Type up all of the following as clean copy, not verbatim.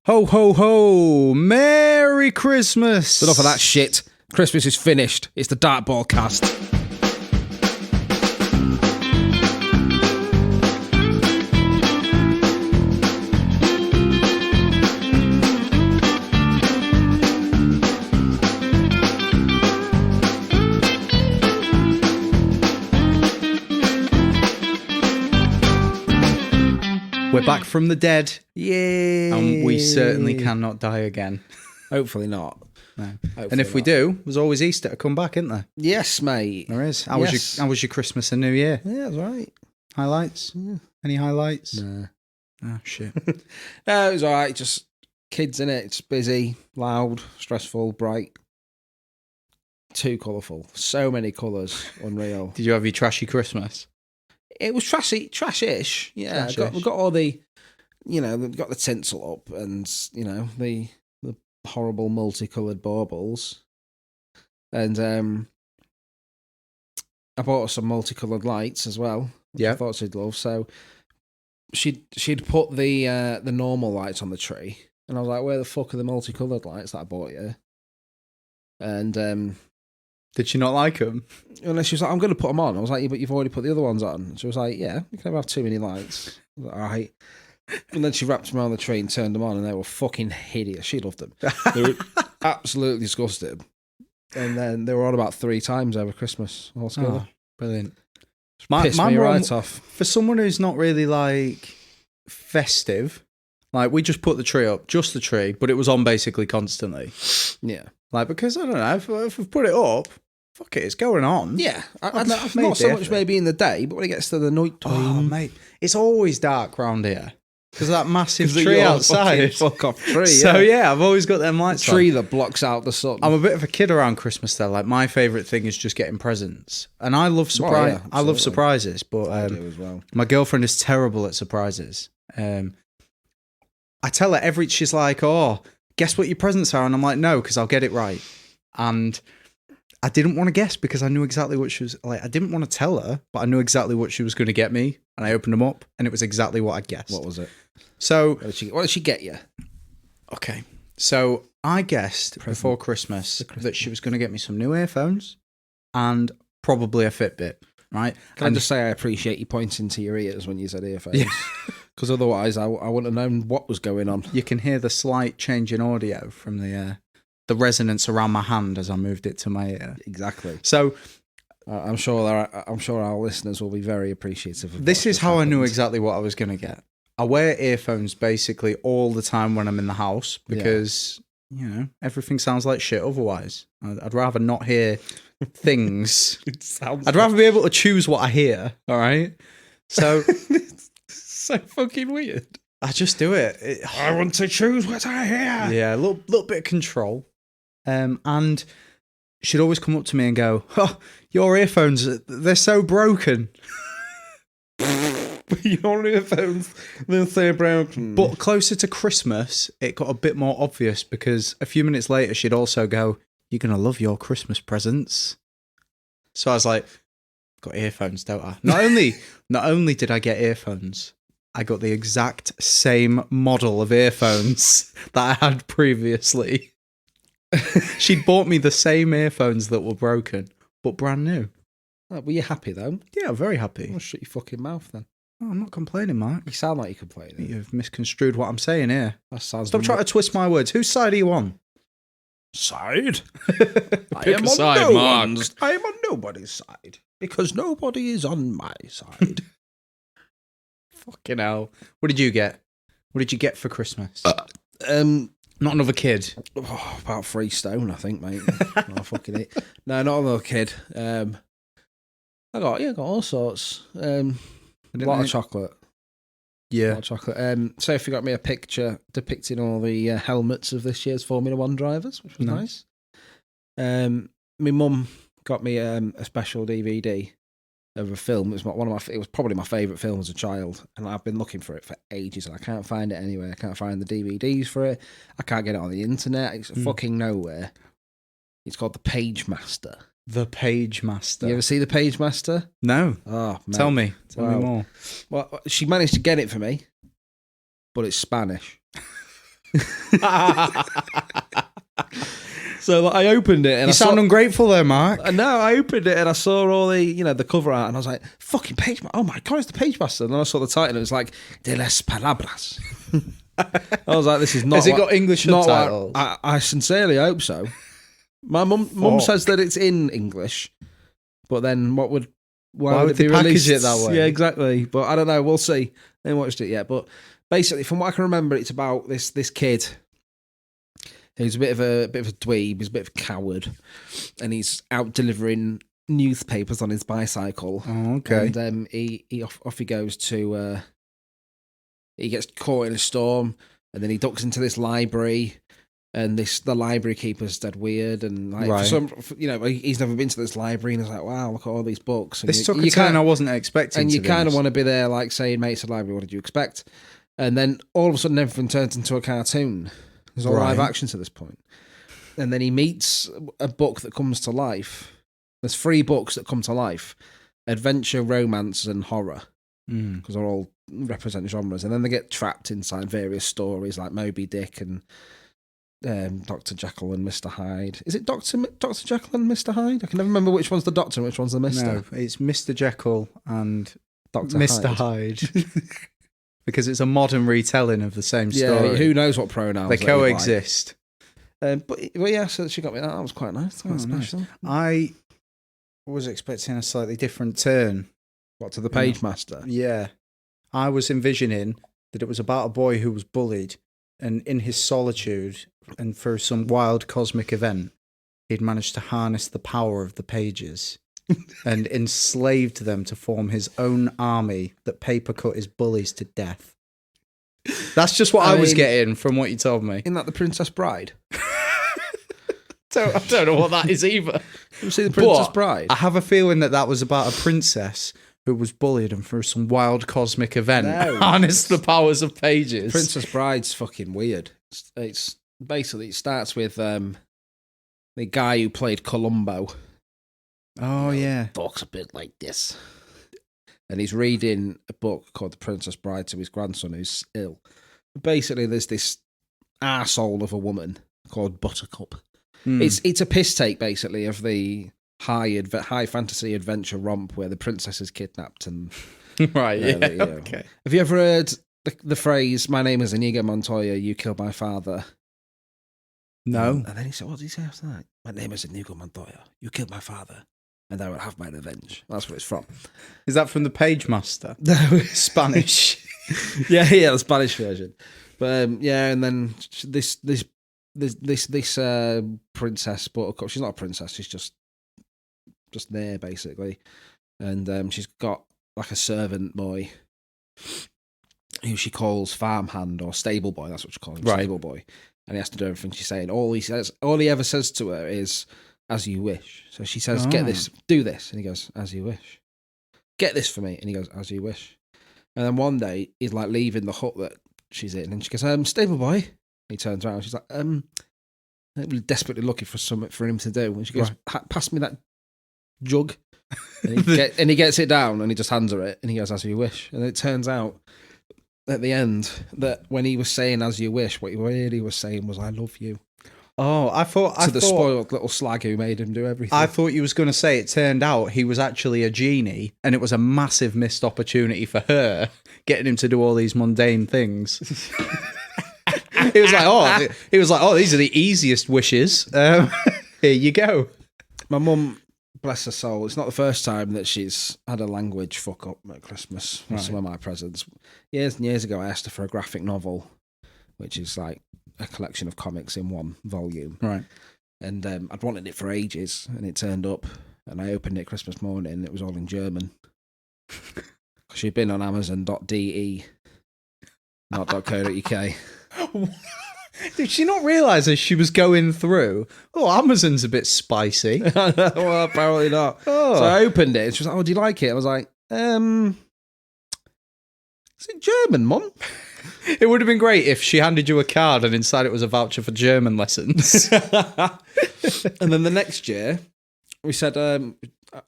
Ho, ho, ho! Merry Christmas! Enough of that shit. Christmas is finished. It's the Dartball cast. We're back from the dead. Yay! And we certainly cannot die again. Hopefully not. No. Hopefully And if we not. do, there's always Easter to come back, isn't there? Yes, mate. There is. How was your Christmas and New Year? Yeah, that's right. Highlights? Yeah. Any highlights? Nah. Oh, shit. No, it was all right. Just kids in it. It's busy, loud, stressful, bright. Too colourful. So many colours. Unreal. Did you have your trashy Christmas? It was trash-ish. Yeah, Trash-ish. we've got all the, we've got the tinsel up and, the horrible multicoloured baubles. And I bought her some multicoloured lights as well, which Yeah. I thought she'd love. So she'd put the normal lights on the tree, and I was like, "Where the fuck are the multicoloured lights that I bought you?" And Did she not like them? and she was like, "I'm going to put them on." I was like, "Yeah, but you've already put the other ones on." She was like, "Yeah, you can never have too many lights." I was like, "All right." And then she wrapped them around the tree and turned them on, and they were fucking hideous. She loved them. They were absolutely disgusting. And then they were on about 3 times over Christmas altogether. Oh, brilliant. Pissed me right off. For someone who's not really like festive, like we just put the tree up, just the tree, but it was on basically constantly. Yeah. Like, because I don't know, if we've put it up, fuck it, it's going on. Yeah. I've Not made so the much effort. maybe in the day, but when it gets to the night time. Oh, mate, it's always dark round here because of that massive 'Cause of tree your outside. fuck off tree. So yeah, I've always got them lights on. tree that blocks out the sun. I'm a bit of a kid around Christmas though. Like my favourite thing is just getting presents, and I love surprise. yeah, I love absolutely. surprises, but I do as well. my girlfriend is terrible at surprises. I tell her she's like, "Oh, guess what your presents are?" And I'm like, "No, because I'll get it right." And I didn't want to guess because I knew exactly what she was like. I didn't want to tell her, but I knew exactly what she was going to get me, and I opened them up, and it was exactly what I guessed. What was it? So, What did she get you? okay, so I guessed before Christmas that she was going to get me some new earphones and probably a Fitbit, right? Can I just say I appreciate you pointing to your ears when you said earphones? Because otherwise I wouldn't have known what was going on. You can hear the slight change in audio from the resonance around my hand as I moved it to my ear. Exactly. So I'm sure our listeners will be very appreciative of this what is just how I knew happened. exactly what I was going to get. I wear earphones basically all the time when I'm in the house because, everything sounds like shit otherwise. I'd rather not hear things. I'd rather be able to choose what I hear, all right? So so fucking weird. I just do it. I want to choose what I hear. Yeah, a little bit of control. And she'd always come up to me and go, "Oh, your earphones, they're so broken." Your earphones, they'll say broken. But closer to Christmas, it got a bit more obvious because a few minutes later, she'd also go, "You're going to love your Christmas presents." So I was like, got earphones, don't I? Not only did I get earphones, I got the exact same model of earphones that I had previously. She'd bought me the same earphones that were broken, but brand new. Oh, were you happy though? Yeah, very happy. Well, shut your fucking mouth then. Oh, I'm not complaining, Mark. You sound like you're complaining. You've misconstrued what I'm saying here. That sounds Stop trying to twist my words. Whose side are you on? side. I Pick am a on side, no Mark. one's. I am on nobody's side because nobody is on my side. Fucking hell. What did you get? What did you get for Christmas? Not another kid. About 3 stone, I think, mate. Oh, fucking it. No, not another kid. I got all sorts. A lot of chocolate. Yeah. A lot of chocolate. Sophie got me a picture depicting all the helmets of this year's Formula 1 drivers, which was nice. My mum got me a special DVD of a film. It was probably my favourite film as a child, and I've been looking for it for ages, and I can't find it anywhere. I can't find the DVDs for it. I can't get it on the internet. It's fucking nowhere. It's called The Page Master. The Page Master. You ever see The Page Master? No. Oh, mate. Tell me more. Well, she managed to get it for me, but it's Spanish. So like, I opened it and You sound ungrateful there, Mark. No, I opened it and I saw all the, the cover art and I was like, fucking page master. Oh my God, it's the page master. And then I saw the title and it was like, De las Palabras. I was like, this is not. Has it got English subtitles? I sincerely hope so. My mum says that it's in English, but then why would they be package released? it that way? Yeah, exactly. But I don't know. We'll see. I haven't watched it yet. But basically, from what I can remember, it's about this kid. He's a bit of a dweeb. He's a bit of a coward, and he's out delivering newspapers on his bicycle. Oh, okay. And he off he goes to. He gets caught in a storm, and then he ducks into this library, and the library keeper's dead weird, and like he's never been to this library, and he's like, wow, look at all these books. And this took a turn I wasn't expecting. And you kind of want to be there, like saying, "Mate, it's a library. What did you expect?" And then all of a sudden, everything turns into a cartoon. There's all live action to this point. And then he meets a book that comes to life. There's 3 books that come to life: adventure, romance, and horror. Because they're all represent genres. And then they get trapped inside various stories like Moby Dick and Dr. Jekyll and Mr. Hyde. Is it Dr. Jekyll and Mr. Hyde? I can never remember which one's the Doctor and which one's the Mr. No, it's Mr. Jekyll and Dr. Mr. Hyde. Because it's a modern retelling of the same story. Yeah, who knows what pronouns they coexist. But yeah, so she got me that. That was quite nice. Quite special. Nice. I was expecting a slightly different turn. What, to the page master? Yeah. I was envisioning that it was about a boy who was bullied, and in his solitude and for some wild cosmic event, he'd managed to harness the power of the pages and enslaved them to form his own army that paper cut his bullies to death. That's just what I was getting from what you told me. Isn't that The Princess Bride? I don't know what that is either. You see The Princess Bride? I have a feeling that was about a princess who was bullied and through some wild cosmic event harnessed the powers of pages. Princess Bride's fucking weird. It's basically, it starts with the guy who played Columbo. Oh, yeah. Talks a bit like this. And he's reading a book called The Princess Bride to his grandson who's ill. Basically, there's this arsehole of a woman called Buttercup. It's a piss take, basically, of the high fantasy adventure romp where the princess is kidnapped. And right, okay. Have you ever heard the phrase, "My name is Inigo Montoya, you killed my father"? No. And then he said, what did he say after that? "My name is Inigo Montoya, you killed my father, and I will have my revenge." That's what it's from. Is that from the Page Master? No. Spanish. yeah, the Spanish version. But and then this princess Buttercup, she's not a princess, she's just there basically, and she's got like a servant boy who she calls farmhand or stable boy. That's what she calls him, stable boy, and he has to do everything she's saying. All he ever says to her is "as you wish." So she says, "Get this, do this," and he goes, "as you wish." "Get this for me," and he goes, "as you wish." And then one day he's like leaving the hut that she's in, and she goes, "Stable boy." And he turns around, she's like, desperately looking for something for him to do, and she goes, "Pass me that jug," and he gets it down, and he just hands her it, and he goes, "as you wish." And it turns out at the end that when he was saying "as you wish," what he really was saying was "I love you." Oh, I thought the spoiled little slag who made him do everything. I thought you was going to say it turned out he was actually a genie, and it was a massive missed opportunity for her, getting him to do all these mundane things. He was like, oh, these are the easiest wishes. Here you go. My mum, bless her soul, it's not the first time that she's had a language fuck up at Christmas with some of my presents. Years and years ago, I asked her for a graphic novel, which is like a collection of comics in one volume. Right. And I'd wanted it for ages, and it turned up, and I opened it Christmas morning, and it was all in German. She'd been on Amazon.de, not .co.uk. Did she not realise as she was going through, Amazon's a bit spicy? Well, apparently not. Oh. So I opened it, and she was like, "Oh, do you like it?" I was like, is it German, Mum? It would have been great if she handed you a card and inside it was a voucher for German lessons. And then the next year, we said, I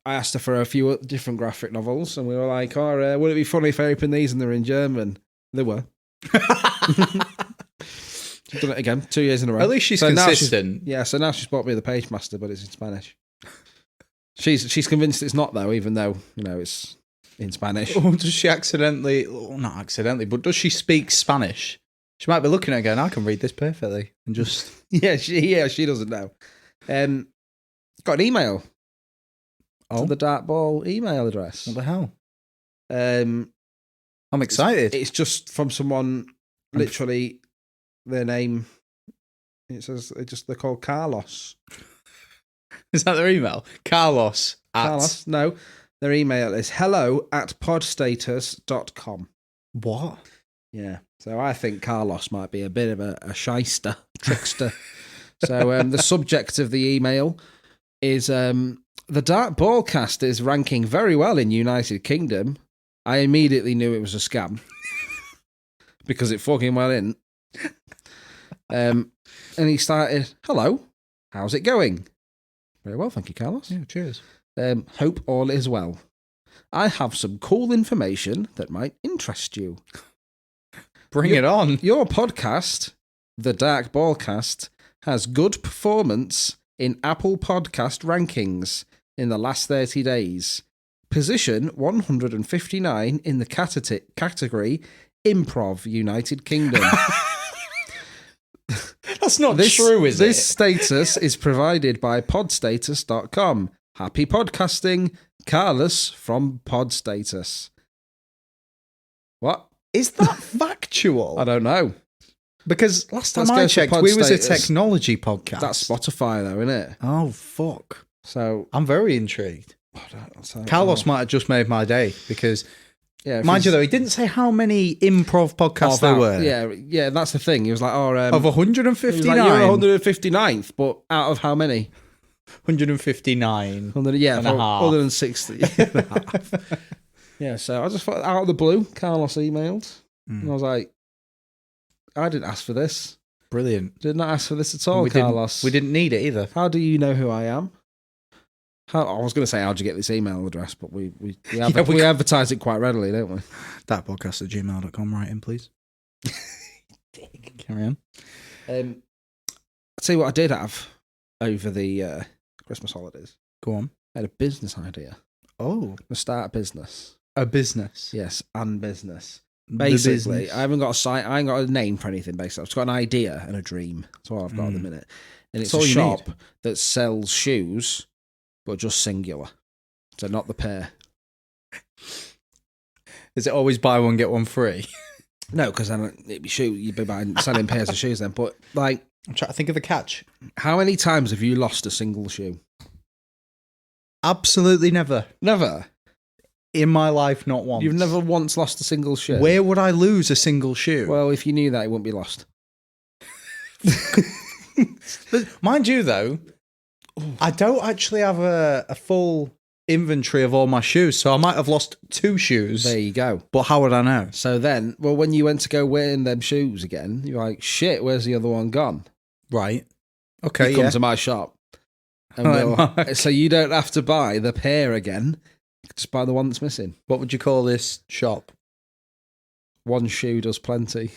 asked her for a few different graphic novels, and we were like, would it be funny if I opened these and they're in German? They were. She's done it again, 2 years in a row. At least she's now consistent. So now she's bought me the Page Master, but it's in Spanish. She's convinced it's not, though, even though, it's in Spanish. Or does she accidentally, not accidentally, but does she speak Spanish? She might be looking at it going, I can read this perfectly. And just... she doesn't know. Got an email. To the Dartball email address. What the hell? I'm excited. It's just from someone, literally, their name, it says, they're called Carlos. Is that their email? Carlos. No, their email is hello@podstatus.com. What? Yeah. So I think Carlos might be a bit of a shyster, trickster. So the subject of the email is the Dark Ballcast is ranking very well in United Kingdom. I immediately knew it was a scam because it fucking well in. And he started, hello, how's it going? Very well, thank you, Carlos. Yeah, cheers. Hope all is well. I have some cool information that might interest you. Bring it on. Your podcast, The Dark Ballcast, has good performance in Apple Podcast rankings in the last 30 days. Position 159 in the category Improv United Kingdom. That's not true, is it? This status is provided by podstatus.com. Happy podcasting, Carlos from Podstatus. What? Is that factual? I don't know. Because last time Let's go I to checked, we was a Podstatus. technology podcast. That's Spotify, though, isn't it? Oh, fuck. So, I'm very intrigued. so Carlos might have just made my day because, yeah, mind you, though, he didn't say how many improv podcasts there were. Yeah, that's the thing. He was like, of 159. He was like, you're 159th, but out of how many? 159. 100, yeah, and a half. 160. Yeah, so I just thought, out of the blue, Carlos emailed, and I was like, I didn't ask for this. Brilliant. Did not ask for this at all, Carlos. We didn't need it either. How do you know who I am? I was going to say, how'd you get this email address? But we advertise it quite readily, don't we? Thatpodcast@gmail.com. Write in, please. Carry on. I'll tell you what I did have over the Christmas holidays. Go on. I had a business idea. Oh. To start a business. A business. Yes, and business. Basically, business. I haven't got a site. I ain't got a name for anything. Basically, I've just got an idea and a dream. That's all I've got at the minute. And it's That's all a you shop need. that sells shoes, but just singular. So not the pair. Is it always buy one, get one free? No, because then it'd be you'd be selling pairs of shoes then. But like, I'm trying to think of the catch. how many times have you lost a single shoe? Absolutely never. Never. In my life, not once. You've never once lost a single shoe. Where would I lose a single shoe? Well, if you knew that, it wouldn't be lost. Mind you, though, I don't actually have a full inventory of all my shoes, so I might have lost 2 shoes. There you go. But how would I know? So then, well, when you went to go wearing them shoes again, you're like, shit, where's the other one gone? Right. Okay, You come to my shop. And Marc. so you don't have to buy the pair again. Just buy the one that's missing. What would you call this shop? One shoe does plenty.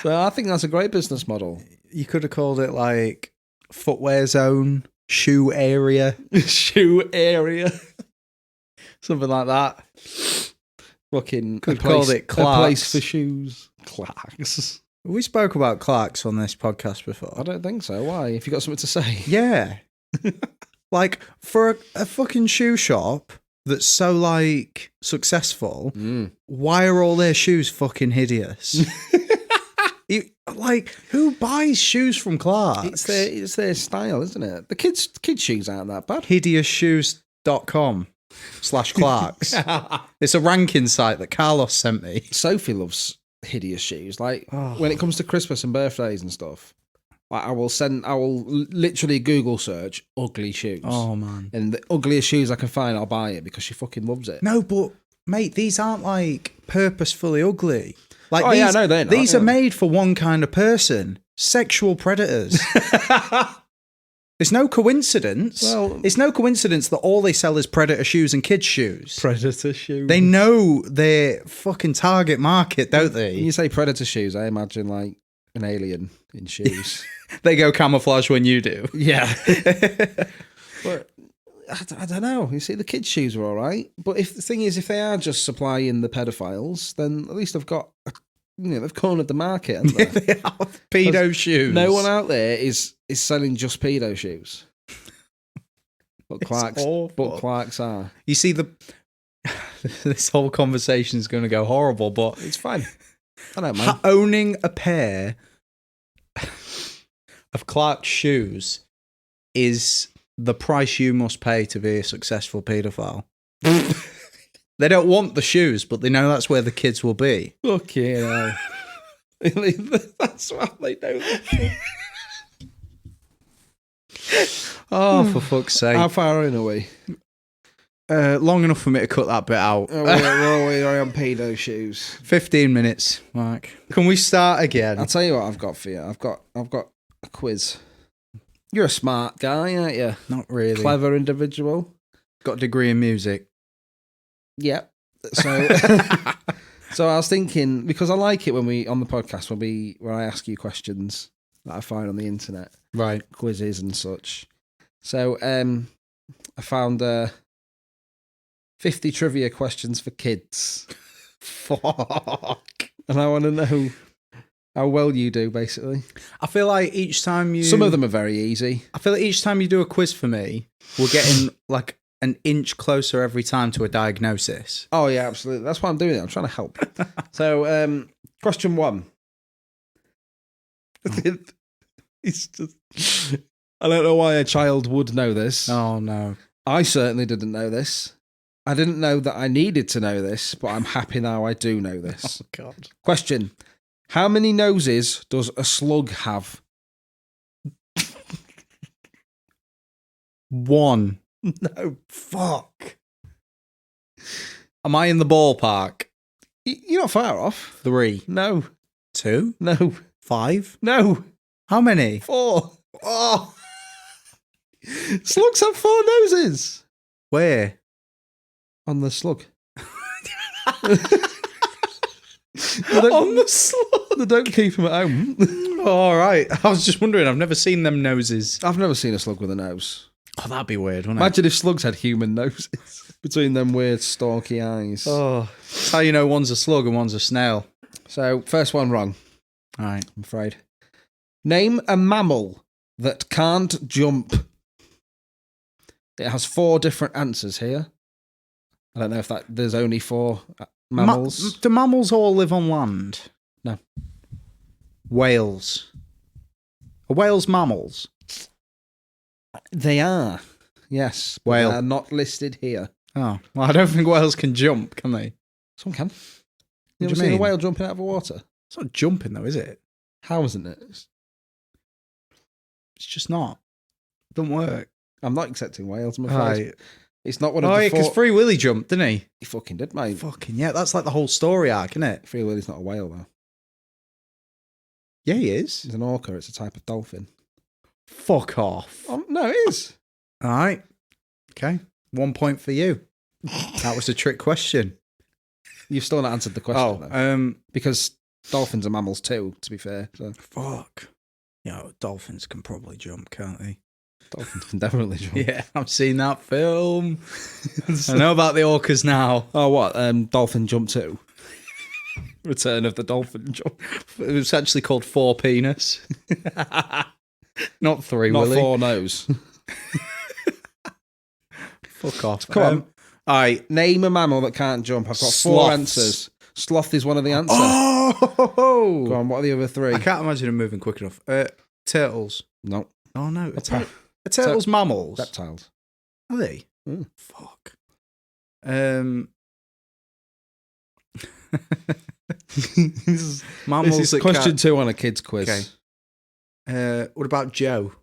So I think that's a great business model. You could have called it like footwear zone, shoe area, Shoe area. something like that. Fucking Could have called it a place Clark's. for shoes. Clark's. We spoke about Clark's on this podcast before. I don't think so. Why? If you got something to say. Yeah. Like, for a fucking shoe shop that's so, like, successful, why are all their shoes fucking hideous? Who buys shoes from Clark's? It's their style, isn't it? The kids' shoes aren't that bad. Hideousshoes.com/Clark's. It's a ranking site that Carlos sent me. Sophie loves hideous shoes. Like, when it comes to Christmas and birthdays and stuff, like, I will literally Google search ugly shoes. Oh, man. And the ugliest shoes I can find, I'll buy it because she fucking loves it. No, but, mate, these aren't, like, purposefully ugly. Like, no, they're not. These are made for one kind of person. Sexual predators. It's no coincidence. Well, it's no coincidence that all they sell is Predator shoes and kids' shoes. Predator shoes. They know their fucking target market, don't they? When you say Predator shoes, I imagine like an alien in shoes. They go camouflage when you do. Yeah. But I don't know. You see, the kids' shoes are all right. But if the thing is, if they are just supplying the pedophiles, then at least they've cornered the market, haven't they? They are pedo shoes. No one out there is selling just pedo shoes. But Clark's are. You see, this whole conversation is going to go horrible, but it's fine. I don't mind. Owning a pair of Clark's shoes is the price you must pay to be a successful paedophile. They don't want the shoes, but they know that's where the kids will be. Okay, that's why they know. Oh, for fuck's sake. How far in are we? Long enough for me to cut that bit out. We're on pedo shoes. 15 minutes, Mark. Can we start again? I'll tell you what I've got for you. I've got a quiz. You're a smart guy, aren't you? Not really. Clever individual. Got a degree in music. Yep. So, so I was thinking, because I like it when we on the podcast when I ask you questions that I find on the internet, right? Quizzes and such. So, I found 50 trivia questions for kids. Fuck. And I want to know how well you do, basically. I feel like each time you... Some of them are very easy. I feel like each time you do a quiz for me, we're getting like an inch closer every time to a diagnosis. Oh, yeah, absolutely. That's why I'm doing it. I'm trying to help. So, question 1. It's just... I don't know why a child would know this. Oh, no. I certainly didn't know this. I didn't know that I needed to know this, but I'm happy now I do know this. Oh, God. Question. How many noses does a slug have? 1. No. Fuck. Am I in the ballpark? You're not far off. 3. No. 2. No. 5. No. How many? 4. Oh. Slugs have 4 noses. Where? On the slug. On the slug? They don't keep them at home. All right. I was just wondering. I've never seen them noses. I've never seen a slug with a nose. Oh, that'd be weird, wouldn't Imagine if slugs had human noses between them weird stalky eyes. Oh, that's how you know one's a slug and one's a snail. So, first one wrong. All right. I'm afraid. Name a mammal that can't jump. It has 4 different answers here. I don't know if there's only 4 mammals. Do mammals all live on land? No. Whales. Are whales mammals? They are. Yes. But Whale. they are not listed here. Oh, well, I don't think whales can jump, can they? Some can. What You do ever you seen a mean? whale jumping out of the water? It's not jumping, though, is it? How isn't it? It's just not. It doesn't work. I'm not accepting whales, I'm afraid. Right. It's not one of Oh, the yeah, 4... because Free Willy jumped, didn't he? He fucking did, mate. Fucking yeah, that's like the whole story arc, isn't it? Free Willy's not a whale, though. Yeah, he is. It's an orca. It's a type of dolphin. Fuck off. No, it is. All right. Okay. 1 point for you. That was a trick question. You've still not answered the question, though. Oh, Because dolphins are mammals too, to be fair. So. fuck. You know, dolphins can probably jump, can't they? Dolphins can definitely jump. Yeah, I've seen that film. I know about the orcas now. Oh, what? Dolphin Jump 2? Return of the Dolphin Jump. It was actually called 4 Penis. Not 3 Not Willy. 4 Nose. Fuck off. Come on. All right. Name a mammal that can't jump. I've got 4 Sloths. answers. Sloth is one of the answers. Oh! Go on, what are the other 3? I can't imagine them moving quick enough. Turtles. No. Oh, no. Reptiles. Are turtles mammals? Reptiles. Are they? Mm. Fuck. Mammals This is that question can't... 2 on a kid's quiz. Okay. What about Joe?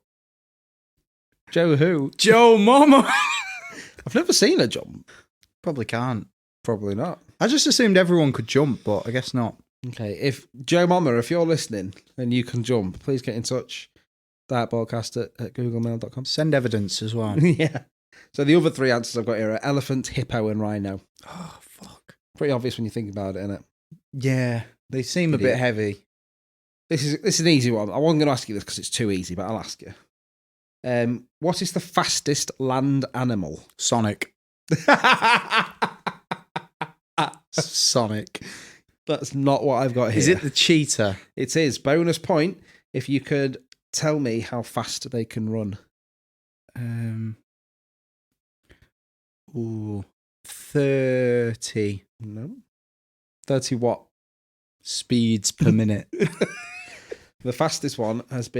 Joe who? Joe Mama! I've never seen her jump. Probably can't. Probably not. I just assumed everyone could jump, but I guess not. Okay, if Joe Mama, if you're listening and you can jump, please get in touch. dietballcast at googlemail.com. Send evidence as well. Yeah. So the other three answers I've got here are elephant, hippo, and rhino. Oh, fuck. Pretty obvious when you think about it, isn't it? Yeah, they seem a bit heavy. This is an easy one. I wasn't going to ask you this because it's too easy, but I'll ask you. What is the fastest land animal? Sonic. Sonic. That's not what I've got here. Is it the cheetah? It is. Bonus point if you could tell me how fast they can run. 30. No. 30 what? Speeds per minute. The fastest one has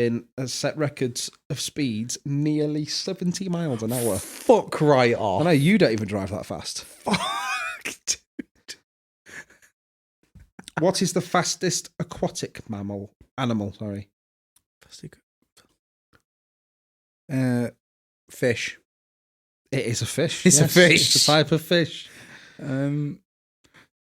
set records of speeds nearly 70 miles an hour. Fuck right off. I know you don't even drive that fast. Fuck, dude. What is the fastest aquatic animal? Sorry. Fish. It is a fish. It's a fish. It's a type of fish.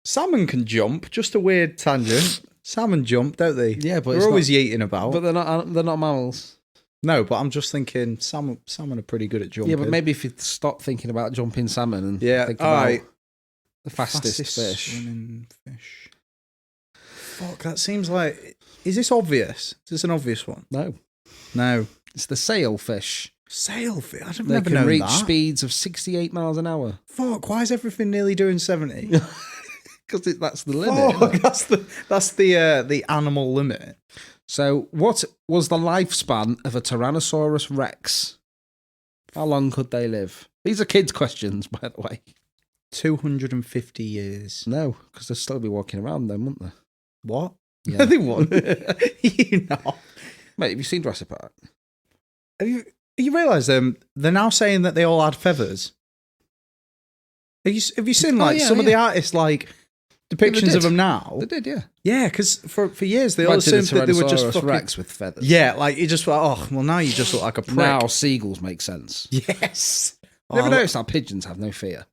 Salmon can jump. Just a weird tangent. Salmon jump, don't they? Yeah, but they're always yeeting about. But they're not mammals. No, but I'm just thinking salmon are pretty good at jumping. Yeah, but maybe if you stop thinking about jumping salmon and think about the fastest fish. Swimming fish. Fuck, that seems like... Is this obvious? Is this an obvious one? No. It's the sailfish. Sailfish? I've They never can known reach that. speeds of 68 miles an hour. Fuck, why is everything nearly doing 70? Because that's the limit. Fuck, that's the animal limit. So, what was the lifespan of a Tyrannosaurus Rex? How long could they live? These are kids' questions, by the way. 250 years. No, because they'd still be walking around then, wouldn't they? What? Yeah. They won't. You know. Mate, have you seen Jurassic Park? Have you realised they're now saying that they all had feathers? Have you seen some of the artists depictions of them now? They did, yeah. Yeah, because for years they all assumed that they were just fucking Rex with feathers. Yeah, you just thought, now you just look like a prick. Now seagulls make sense. Yes. You ever noticed how pigeons have no fear?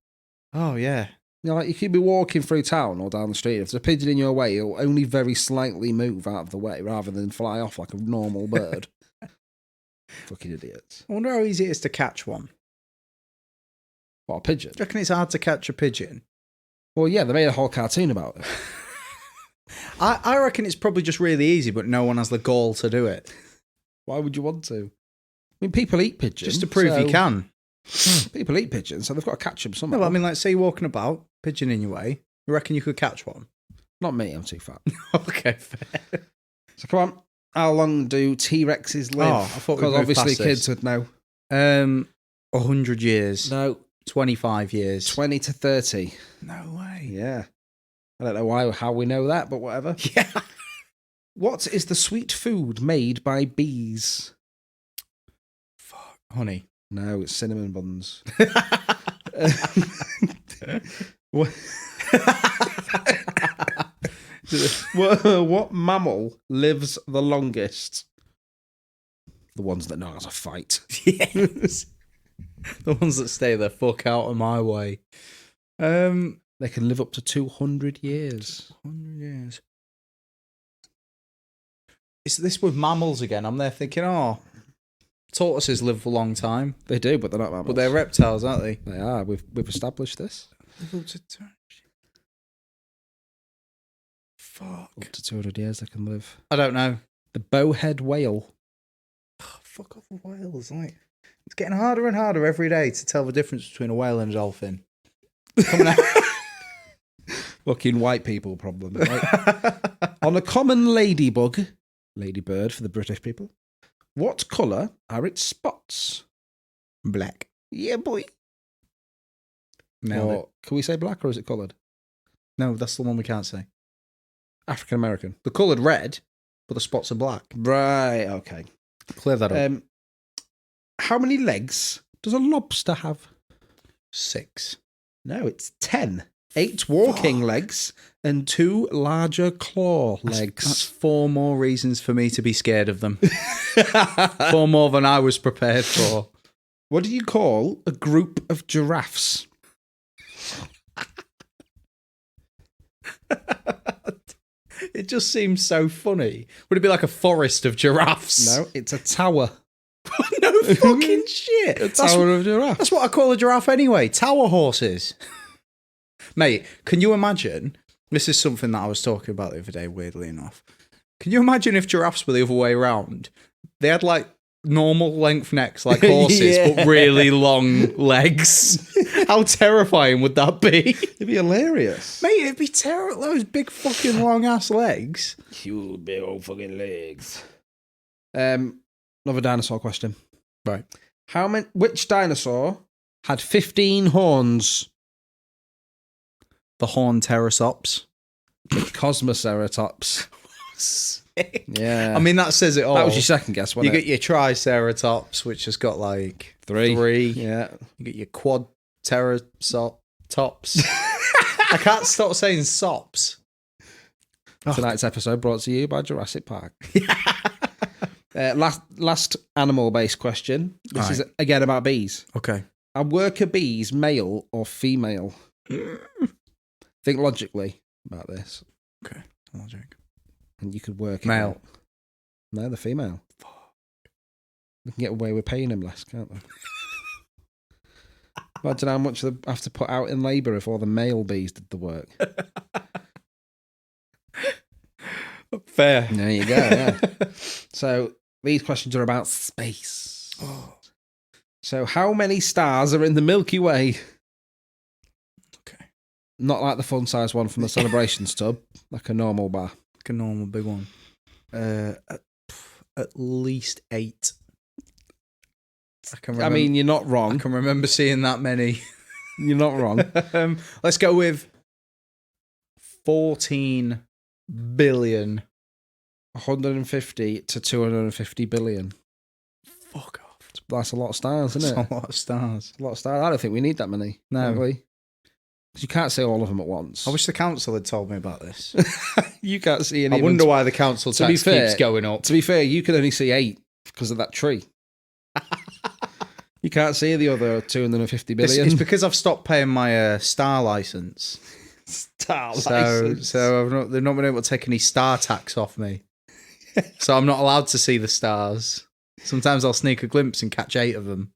Oh yeah. You could be walking through town or down the street. If there's a pigeon in your way, it'll only very slightly move out of the way rather than fly off like a normal bird. Fucking idiots. I wonder how easy it is to catch one. What, a pigeon? Do you reckon it's hard to catch a pigeon? Well, yeah, they made a whole cartoon about it. I reckon it's probably just really easy, but no one has the gall to do it. Why would you want to? I mean, people eat pigeons. Just to prove you can. People eat pigeons, so they've got to catch them somehow. No, but I mean, say you're walking about, pigeon in your way, you reckon you could catch one? Not me, I'm too fat. Okay, fair. So come on, how long do T-Rexes live? Oh, I thought because obviously kids would know. 100 years. No. 25 years. 20 to 30. No way. Yeah. I don't know how we know that, but whatever. Yeah. What is the sweet food made by bees? Fuck. Honey. No, it's cinnamon buns. What mammal lives the longest? The ones that know how to fight. Yes. The ones that stay the fuck out of my way. They can live up to 200 years. 200 years. Is this with mammals again? I'm there thinking, tortoises live a long time. They do, but they're not mammals. But they're reptiles, aren't they? They are. We've established this. Live up to 200. Fuck. Up to 200 years they can live. I don't know. The bowhead whale. Fuck off the whales. It's getting harder and harder every day to tell the difference between a whale and a dolphin. Coming out. Fucking white people problem. Right? On a common ladybird for the British people, what colour are its spots? Black. Yeah, boy. Nailed it. Can we say black or is it coloured? No, that's the one we can't say. African American. The coloured red, but the spots are black. Right, okay. Clear that up. How many legs does a lobster have? 6. No, it's 10. 8 walking legs and 2 larger claw legs. That's 4 more reasons for me to be scared of them. 4 more than I was prepared for. What do you call a group of giraffes? It just seems so funny. Would it be like a forest of giraffes? No, it's a tower. No fucking shit. A tower of giraffes. That's what I call a giraffe anyway. Tower horses. Mate, can you imagine? This is something that I was talking about the other day, weirdly enough. Can you imagine if giraffes were the other way around? They had like normal length necks like horses, but really long legs. How terrifying would that be? It'd be hilarious. Mate, it'd be terrible. Those big fucking long ass legs. You big old fucking legs. Another dinosaur question. Right. Which dinosaur had 15 horns? The horn pterosaurs. Cosmoceratops. Sick. Yeah. I mean, that says it all. That was your second guess, wasn't You it? get your triceratops, which has got like three. Yeah. You get your quad pterosaurs. I can't stop saying sops. Tonight's episode brought to you by Jurassic Park. Last animal-based question. This is again about bees. Okay. Are worker bees male or female? Think logically about this. Okay. Logic. And you could work it Male. out. No, they're female. We can get away with paying them less, can't we? Imagine how much they have to put out in labour if all the male bees did the work. Fair. There you go, yeah. So, these questions are about space. Oh. So, how many stars are in the Milky Way? Okay. Not like the fun-size one from the celebration tub, like a normal bar. Like a normal big one. At least 8. I mean, you're not wrong. I can remember seeing that many. You're not wrong. Let's go with 14 billion. 150 to 250 billion. Fuck off. That's a lot of stars, isn't it? That's a lot of stars. A lot of stars. I don't think we need that many. No. Because you can't see all of them at once. I wish the council had told me about this. You can't see any. I wonder why the council To be tax fair- keeps going up. To be fair, you can only see 8 because of that tree. You can't see the other 250 billion. It's because I've stopped paying my star license. Star So they've not been able to take any star tax off me. So I'm not allowed to see the stars. Sometimes I'll sneak a glimpse and catch 8 of them.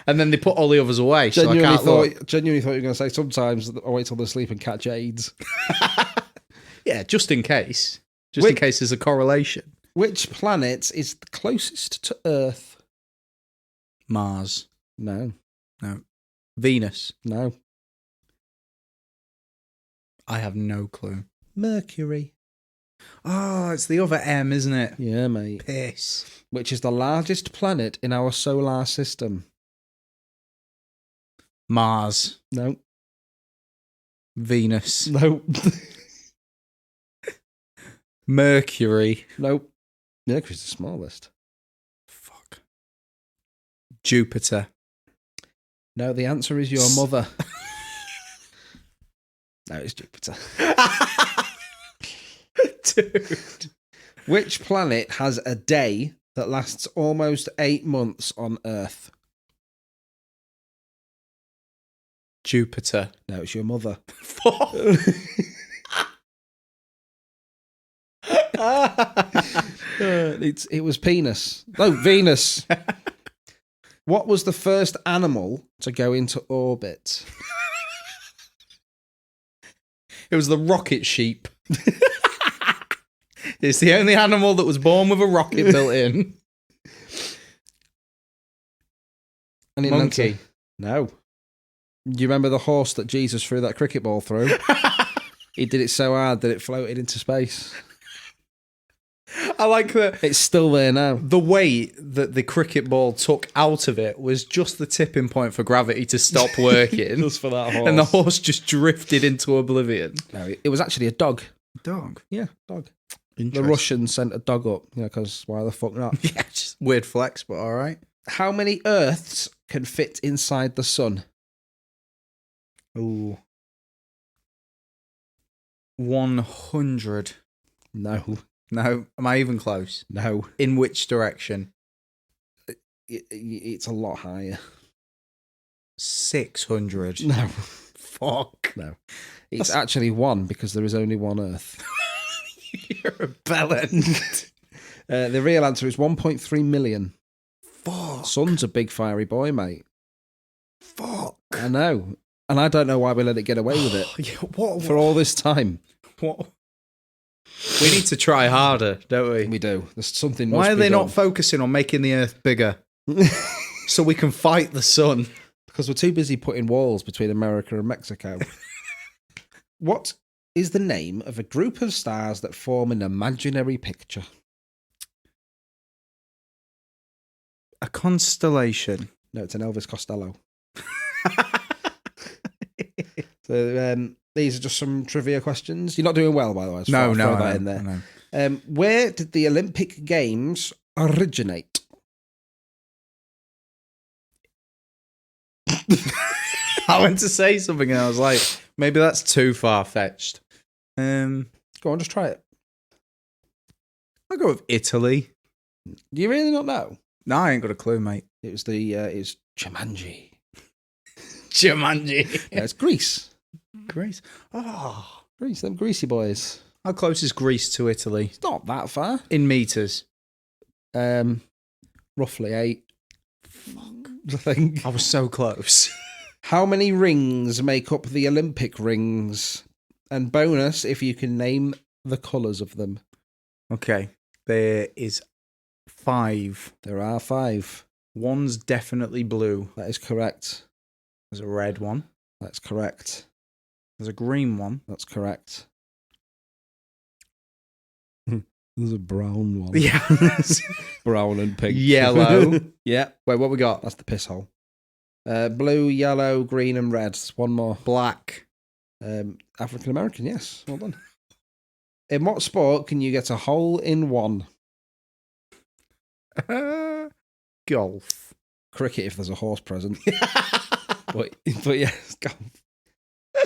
And then they put all the others away, so I can't look. Genuinely thought you were going to say sometimes I wait till they sleep and catch AIDS. Yeah, just in case. In case there's a correlation. Which planet is the closest to Earth? Mars. No. Venus. No. I have no clue. Mercury. Oh, it's the other M, isn't it? Yeah, mate. Piss. Which is the largest planet in our solar system? Mars. No. Venus. No. Mercury. Nope. Mercury's the smallest. Fuck. Jupiter. No, the answer is your mother. No, it's Jupiter. Dude. Which planet has a day that lasts almost 8 months on Earth? Jupiter. No, it's your mother. Fuck. It was penis. No, Venus. What was the first animal to go into orbit? It was the rocket sheep. It's the only animal that was born with a rocket built in. Monkey. No. Do you remember the horse that Jesus threw that cricket ball through? He did it so hard that it floated into space. I like that. It's still there now. The weight that the cricket ball took out of it was just the tipping point for gravity to stop working. Just for that horse. And the horse just drifted into oblivion. No, it was actually a dog. Dog? Yeah, dog. The Russians sent a dog up, because why the fuck not? Yeah, just weird flex, but all right. How many Earths can fit inside the sun? Ooh. 100. No. No, am I even close? No. In which direction? It's a lot higher. 600. No. Fuck. No. It's actually one because there is only one Earth. You're a bellend. The real answer is 1.3 million. Fuck. Sun's a big fiery boy, mate. Fuck. I know. And I don't know why we let it get away with it Yeah, what? for all this time. What? We need to try harder, don't we? We do. There's something. Why are they not focusing on making the Earth bigger so we can fight the sun? Because we're too busy putting walls between America and Mexico. What is the name of a group of stars that form an imaginary picture? A constellation. No, it's an Elvis Costello. So these are just some trivia questions. You're not doing well, by the way. No, throw that in there. Where did the Olympic Games originate? I went to say something and I was like, maybe that's too far-fetched. Go on, just try it. I'll go with Italy. Do you really not know? No, I ain't got a clue, mate. It was it's Jumanji. Jumanji. Yeah, it's Greece. Greece. Oh. Greece, them greasy boys. How close is Greece to Italy? It's not that far. In metres? Roughly 8. Fuck. I think. I was so close. How many rings make up the Olympic rings? And bonus, if you can name the colours of them. Okay. There is 5. There are 5. One's definitely blue. That is correct. There's a red one. That's correct. There's a green one. That's correct. There's a brown one. Yeah. Brown and pink. Yellow. Yeah. Wait, what we got? That's the piss hole. Blue, yellow, green, and red. There's one more. Black. African American, yes. Well done. In what sport can you get a hole in one? Golf. Cricket, if there's a horse present. but yes, golf.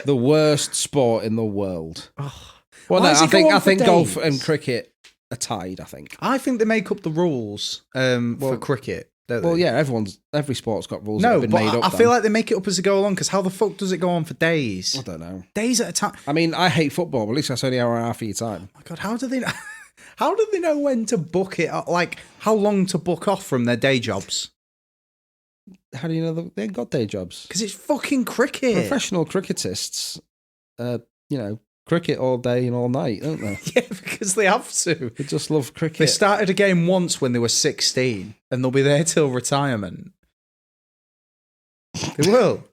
The worst sport in the world. Oh. Well, Why no, does it I go on think for golf days? and cricket are tied. I think. I think they make up the rules for cricket. Don't they? Well, yeah, every sport's got rules that No, have been but made up. I feel like they make it up as they go along, because how the fuck does it go on for days? I don't know. Days at a time. I mean, I hate football, but at least that's only an hour and a half of your time. Oh my God, how do they know? How do they know when to book it? Like, how long to book off from their day jobs? How do you know they ain't got day jobs? Because it's fucking cricket. Professional cricketists, cricket all day and all night, don't they? Yeah, because they have to. They just love cricket. They started a game once when they were 16, and they'll be there till retirement. They will.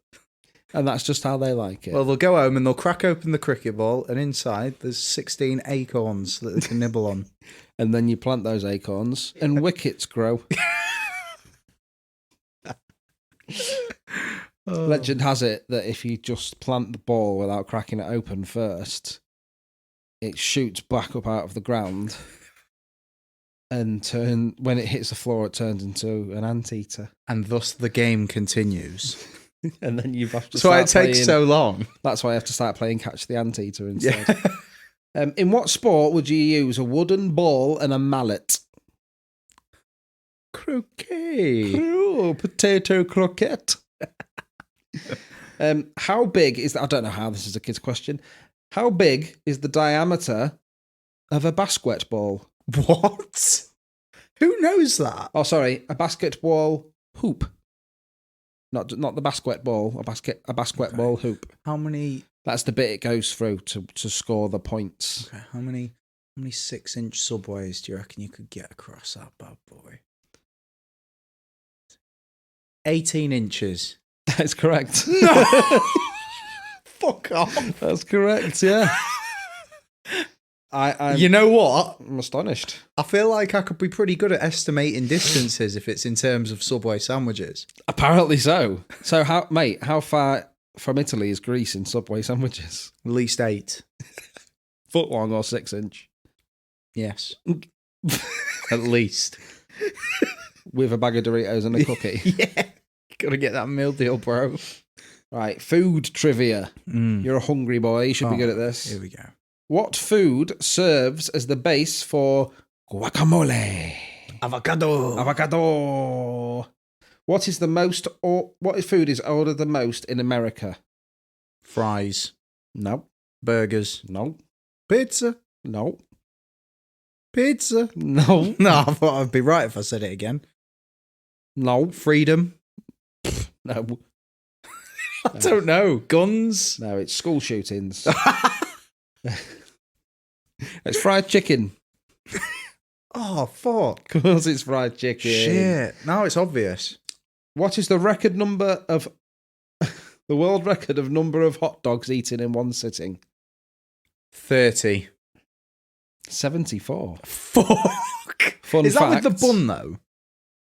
And that's just how they like it. Well, they'll go home and they'll crack open the cricket ball, and inside there's 16 acorns that they can nibble on. And then you plant those acorns, and wickets grow. Legend has it that if you just plant the ball without cracking it open first, it shoots back up out of the ground, and when it hits the floor, it turns into an anteater. And thus the game continues. And then you have to. So it takes so long. That's why I have to start playing Catch the Anteater instead. Yeah. In what sport would you use a wooden ball and a mallet? Croquet. Oh, potato croquette. How big is I don't know how this is a kid's question. How big is the diameter of a basketball? What? Who knows that? Oh, sorry, a basketball hoop. Not the basketball, a basketball hoop. How many? That's the bit it goes through to score the points. Okay, how many 6-inch subways do you reckon you could get across that bad boy? 18 inches. That's correct. No! Fuck off. That's correct, yeah. You know what? I'm astonished. I feel like I could be pretty good at estimating distances if it's in terms of Subway sandwiches. Apparently so. So, how far from Italy is Greece in Subway sandwiches? At least 8. Foot long or 6-inch? Yes. At least. With a bag of Doritos and a cookie? Yeah. Gotta get that meal deal, bro. Right, food trivia. You're a hungry boy. You should be good at this. Here we go. What food serves as the base for guacamole? Avocado. What food is ordered the most in America? Fries. No. Burgers. No. Pizza. No. Pizza. No. No, I thought I'd be right if I said it again. No. Freedom. No. I don't know. Guns. No, it's school shootings. It's fried chicken. Oh, fuck. Because it's fried chicken. Shit. Now it's obvious. What is the record number of the world record of number of hot dogs eaten in one sitting? 30. 74. Fuck. Fun Is fact. that with the bun, though?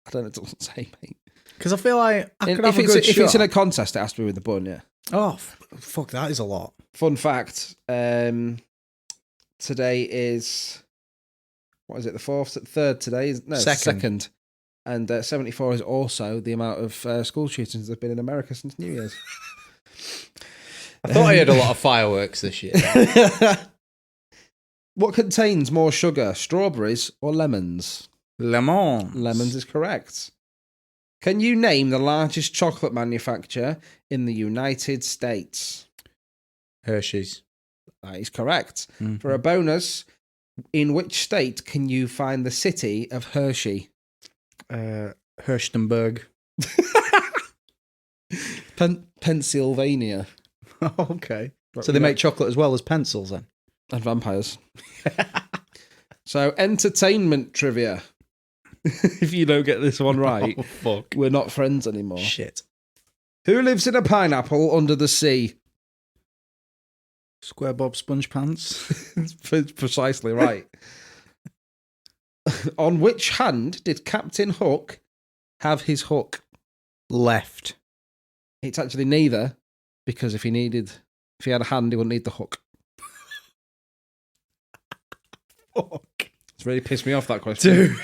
I don't know, it doesn't say, mate. Because I feel like I could have if a good shot. If it's in a contest, it has to be with the bun, yeah. Oh, fuck, that is a lot. Fun fact. Today is... What is it, the third today? No, second. And 74 is also the amount of school shootings that have been in America since New Year's. I thought I had a lot of fireworks this year. What contains more sugar, strawberries or lemons? Lemons. Lemons is correct. Can you name the largest chocolate manufacturer in the United States? Hershey's. That is correct. Mm-hmm. For a bonus, in which state can you find the city of Hershey? Hershtenberg. Pennsylvania. Okay. So they make chocolate as well as pencils then? And vampires. So, entertainment trivia. If you don't get this one right, fuck. We're not friends anymore. Shit. Who lives in a pineapple under the sea? Square Bob Sponge Pants. Precisely right. On which hand did Captain Hook have his hook? Left. It's actually neither, because if he had a hand, he wouldn't need the hook. Fuck. It's really pissed me off, that question. Dude.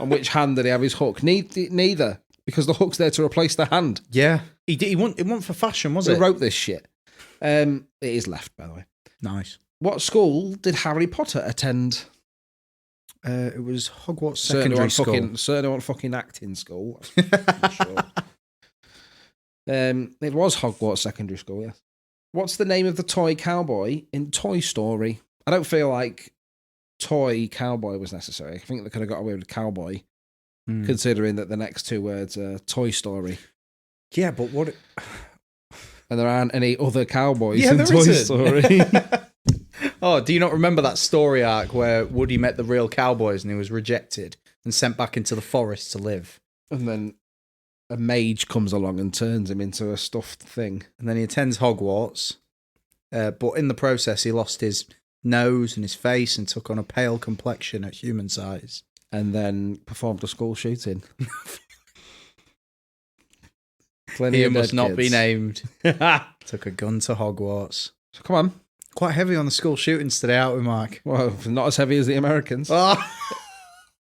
On which hand did he have his hook? Neither, because the hook's there to replace the hand. Yeah. It wasn't for fashion, was Who it? wrote this shit? It is left, by the way. Nice. What school did Harry Potter attend? It was Hogwarts Secondary School. Certainly not fucking acting school. I'm sure. It was Hogwarts Secondary School, yes. What's the name of the toy cowboy in Toy Story? I don't feel like toy cowboy was necessary. I think they could have got away with cowboy, considering that the next two words are Toy Story. Yeah, but what... And there aren't any other cowboys in Toy Story. Oh, do you not remember that story arc where Woody met the real cowboys and he was rejected and sent back into the forest to live? And then a mage comes along and turns him into a stuffed thing. And then he attends Hogwarts, but in the process he lost his nose and his face and took on a pale complexion at human size. And then performed a school shooting. He must not be named. Took a gun to Hogwarts. So come on. Quite heavy on the school shootings today, aren't we, Mark? Well, not as heavy as the Americans. Oh.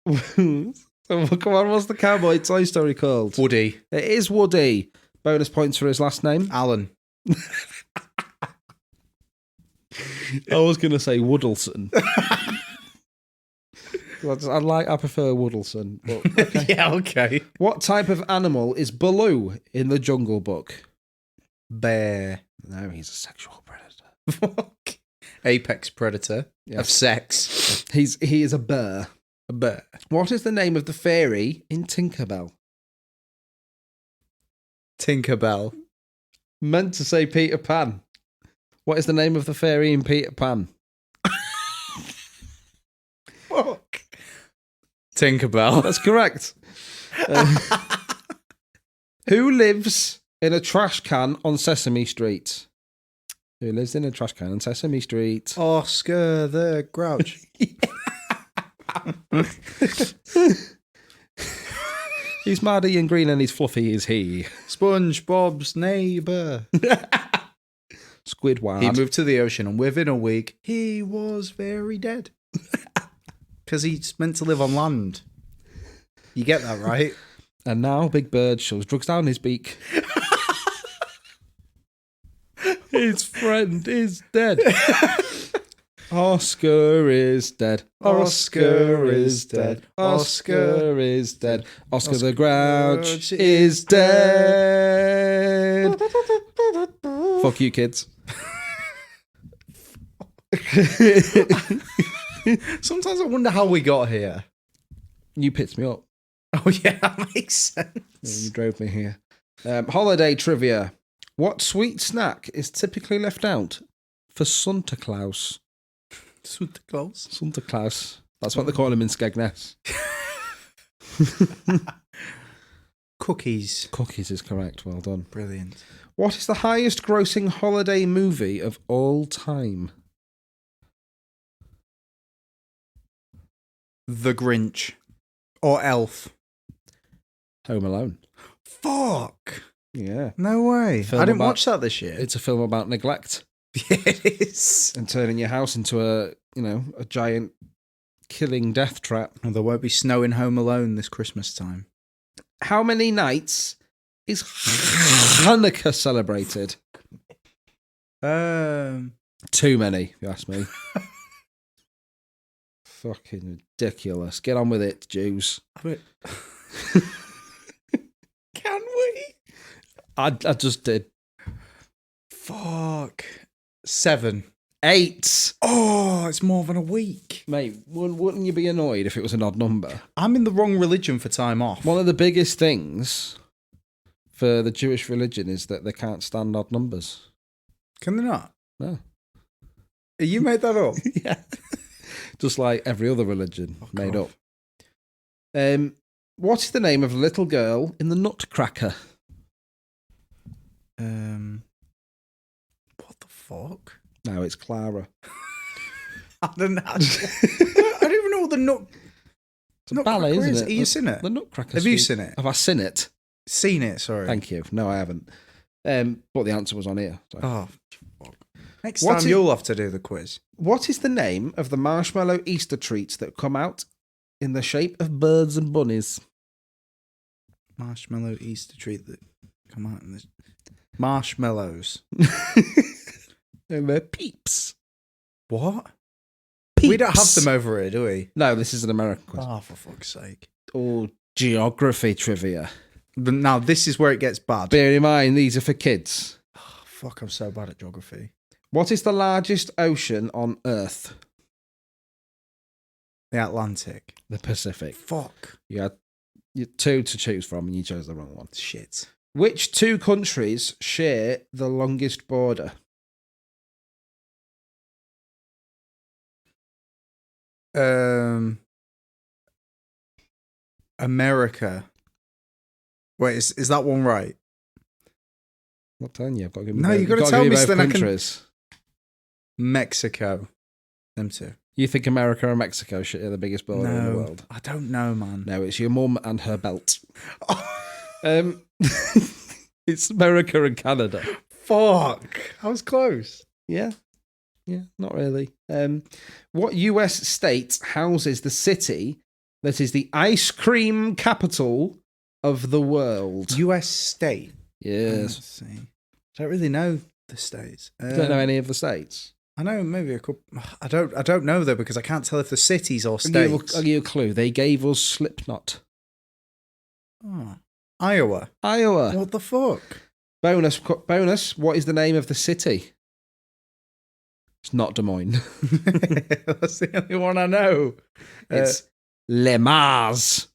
So, come on, what's the cowboy Toy Story called? Woody. It is Woody. Bonus points for his last name. Alan. I was going to say Woodleson. I prefer Woodleson. But okay. Yeah, okay. What type of animal is Baloo in the Jungle Book? Bear. No, he's a sexual predator. Apex predator of sex. He is a bear. A bear. What is the name of the fairy in Tinkerbell? Tinkerbell. Meant to say Peter Pan. What is the name of the fairy in Peter Pan? Fuck. Tinkerbell. That's correct. Who lives in a trash can on Sesame Street? Who lives in a trash can on Sesame Street? Oscar the Grouch. He's Mardy and green and he's fluffy, is he? SpongeBob's neighbour. Squidward. He moved to the ocean and within a week, he was very dead. Because he's meant to live on land. You get that, right? And now Big Bird shoves drugs down his beak. His friend is dead. Oscar is dead. Oscar is dead. Oscar is dead. Oscar the Grouch is dead. Fuck you, kids. Sometimes I wonder how we got here. You picked me up. Oh, yeah, that makes sense. You drove me here. Holiday trivia. What sweet snack is typically left out for Santa Claus? Santa Claus. Santa Claus. That's what they call him in Skegness. Cookies. Cookies is correct. Well done. Brilliant. What is the highest grossing holiday movie of all time? The Grinch. Or Elf. Home Alone. Fuck. Yeah. No way. Film I didn't about- watch that this year. It's a film about neglect Yeah, it is. and turning your house into a giant killing death trap. Well, there won't be snow in Home Alone this Christmas time. How many nights is Hanukkah celebrated? Too many, if you ask me. Fucking ridiculous. Get on with it, Jews. Can we? I just did. Fuck. 7. 8. Oh, it's more than a week. Mate, wouldn't you be annoyed if it was an odd number? I'm in the wrong religion for time off. One of the biggest things for the Jewish religion is that they can't stand odd numbers. Can they not? No. You made that up? Yeah. Just like every other religion made up. What is the name of the little girl in the Nutcracker? What the fuck? No, it's Clara. I don't know. I don't even know what the It's a ballet, isn't it? Have you seen it? The Nutcracker. Have you seen it? Have I seen it? Seen it, sorry. Thank you. No, I haven't. But the answer was on here. So. Oh, fuck. Next What's time it- you'll have to do the quiz. What is the name of the marshmallow Easter treats that come out in the shape of birds and bunnies? Marshmallow Easter treat that come out in this. Marshmallows. And they're peeps. What? Peeps. We don't have them over here, do we? No, this is an American quiz. Oh, for fuck's sake. Oh, geography trivia. But now this is where it gets bad. Bear in mind, these are for kids. Oh, fuck, I'm so bad at geography. What is the largest ocean on Earth? The Atlantic. The Pacific. Fuck. You had two to choose from and you chose the wrong one. Shit. Which two countries share the longest border? America. Wait, is that one right? I'm not telling you. I've got to give you No, both- you've got to got tell give me you so both then I can- countries. Mexico. Them two. You think America and Mexico share the biggest border in the world? I don't know, man. No, it's your mum and her belt. It's America and Canada. Fuck. I was close. Yeah. Yeah, not really. What US state houses the city that is the ice cream capital of the world? US state. Yes. Let's see. I don't really know the states. You don't know any of the states? I know maybe a couple. I don't know though because I can't tell if they're cities or I'll states. give you a clue. They gave us Slipknot. Oh. Iowa. Iowa. What the fuck? Bonus. What is the name of the city? It's not Des Moines. That's the only one I know. It's Le Mars.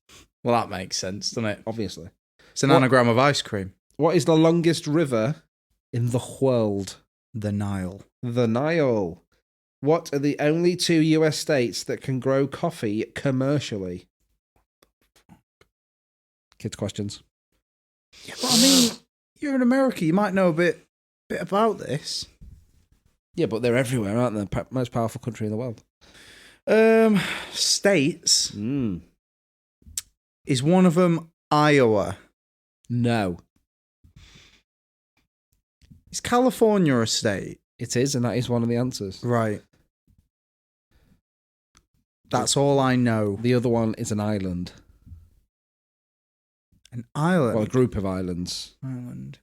Well, that makes sense, doesn't it? Obviously. It's an What- anagram of ice cream. What is the longest river in the world? The Nile. The Nile. What are the only two US states that can grow coffee commercially? Kids' questions. Yeah, but I mean, you're in America. You might know a bit about this. Yeah, but they're everywhere, aren't they? Most powerful country in the world. States. Is one of them Iowa? No. Is California a state? It is, and that is one of the answers. Right. That's all I know. The other one is an island. An island. Well, a group of islands. Island.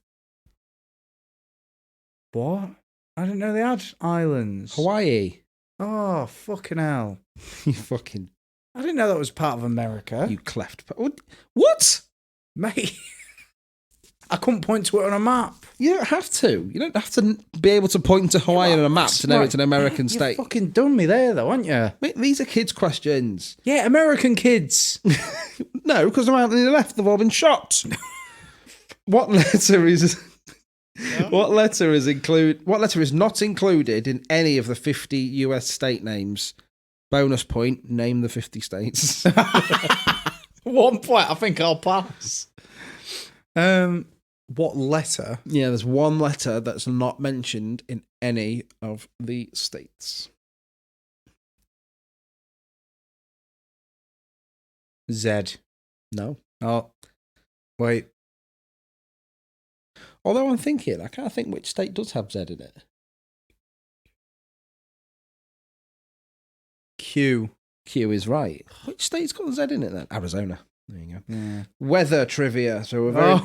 What? I didn't know they had islands. Hawaii. Oh, fucking hell. You fucking... I didn't know that was part of America. You cleft... What? Mate. I couldn't point to it on a map. You don't have to. You don't have to be able to point to Hawaii on a map to know it's an American state. You fucking done me there, though, aren't you? Mate, these are kids' questions. Yeah, American kids. No, because they're out on the left. They've all been shot. What letter is... What letter is not included in any of the 50 US state names? Bonus point, name the 50 states. 1 point, I think I'll pass. What letter? Yeah, there's one letter that's not mentioned in any of the states. Z. No. Oh, wait. Although I'm thinking, I can't think which state does have Z in it. Q. Q is right. Which state's got Z in it then? Arizona. There you go. Yeah. Weather trivia. So we're very...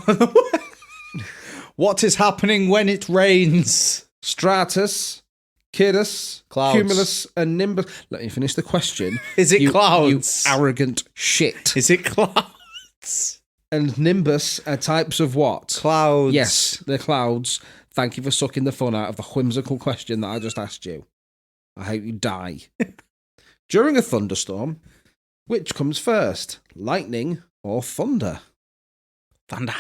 What is happening when it rains? Stratus, cirrus, Clouds. cumulus, and nimbus. Let me finish the question. Is it clouds? You arrogant shit. Is it clouds? And nimbus are types of what? Clouds. Yes, they're clouds. Thank you for sucking the fun out of the whimsical question that I just asked you. I hope you die. During a thunderstorm, which comes first? Lightning or thunder? Thunder.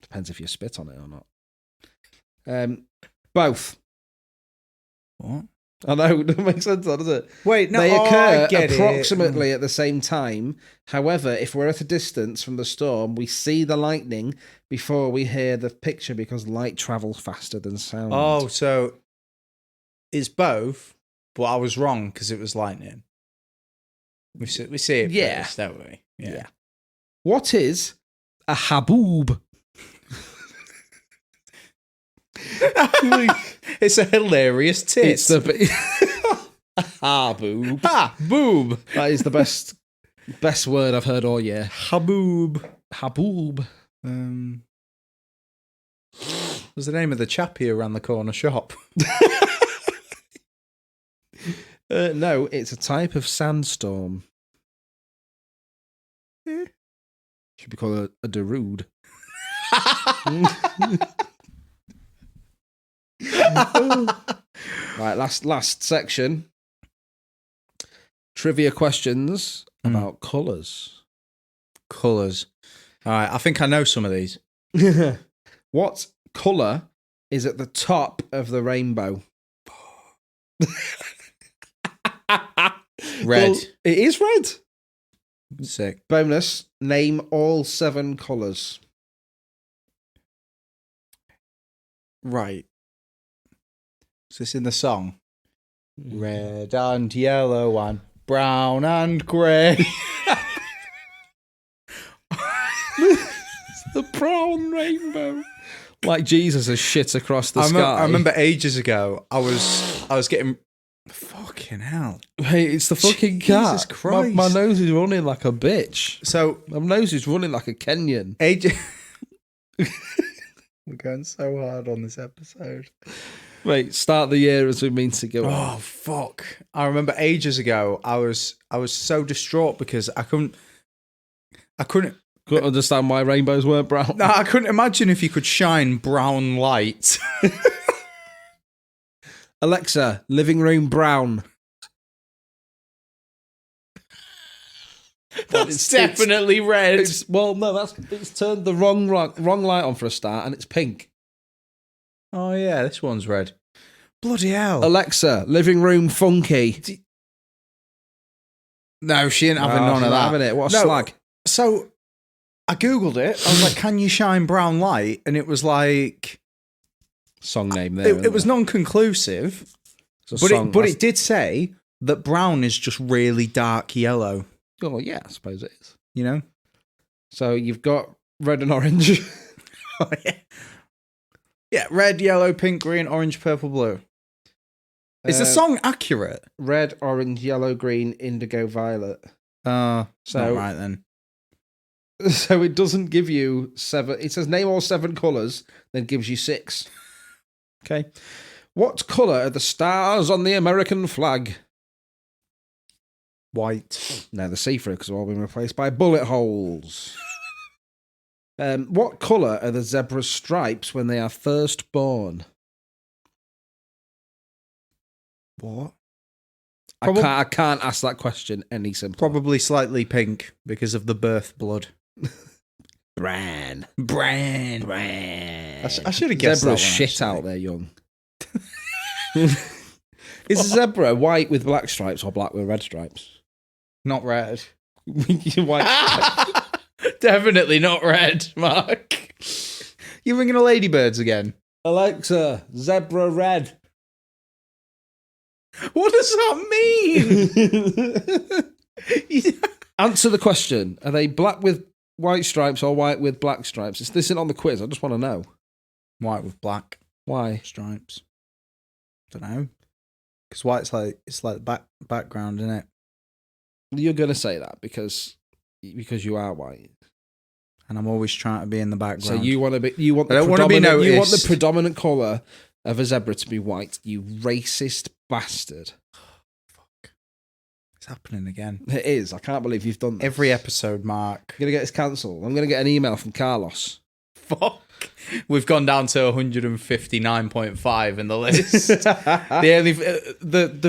Depends if you spit on it or not. Both. What? I know, it doesn't make sense, does it? Wait, no, They I occur get approximately at the same time. However, if we're at a distance from the storm, we see the lightning before we hear the picture because light travels faster than sound. Oh, so it's both, but I was wrong because it was lightning. We see it first, don't we? Yeah. What is a haboob? It's a hilarious tit. It's the haboob. Haboob. That is the best word I've heard all year. Haboob. Haboob. Was the name of the chappie around the corner shop? No, it's a type of sandstorm. Should be called a darude. Right, last section. Trivia questions about colours. Colours. All right, I think I know some of these. What colour is at the top of the rainbow? Red. Well, it is red. Sick. Bonus, name all 7 colours. Right. Is this in the song? Red and yellow and brown and grey. It's the brown rainbow. Like Jesus has shit across the sky. I remember ages ago, I was getting... Fucking hell. Hey, it's the fucking cat. Jesus Christ. My nose is running like a bitch. So... My nose is running like a Kenyan. We're going so hard on this episode. Wait, start the year as we mean to go. Oh, fuck. I remember ages ago, I was so distraught because I couldn't understand why rainbows weren't brown. No, I couldn't imagine if you could shine brown light. Alexa, living room brown. That's definitely red. It's turned the wrong light on for a start, and it's pink. Oh yeah, this one's red. Bloody hell. Alexa, living room funky. No, she ain't having none of that. Having it. What a slag. So I googled it. I was like, "Can you shine brown light?" And it was like song name there. It was non-conclusive, but it did say that brown is just really dark yellow. Oh yeah, I suppose it is. You know. So you've got red and orange. Oh, yeah. Yeah, red, yellow, pink, green, orange, purple, blue. Is the song accurate? Red, orange, yellow, green, indigo, violet. So not right then. So it doesn't give you 7. It says name all 7 colours, then gives you 6. Okay. What colour are the stars on the American flag? White. No, they're see-through because they've all been replaced by bullet holes. What colour are the zebra's stripes when they are first born? What? I can't ask that question any simpler. Probably slightly pink because of the birth blood. Bran. I should have guessed Zebra's that one, shit actually. out there, young. Is a zebra white with black stripes or black with red stripes? Not red. White. Definitely not red, Mark. You ringing the ladybirds again? Alexa, zebra red. What does that mean? Answer the question. Are they black with white stripes or white with black stripes? This isn't on the quiz. I just want to know. White with black Why? stripes. Don't know. Because white's like background, isn't it? You're going to say that because you are white. And I'm always trying to be in the background. So you want to be? You want? I don't want to be noticed. You want the predominant colour of a zebra to be white. You racist bastard! Fuck. It's happening again. It is. I can't believe you've done this. Every episode, Mark. I'm gonna get this cancelled. I'm gonna get an email from Carlos. Fuck. We've gone down to 159.5 in the list. The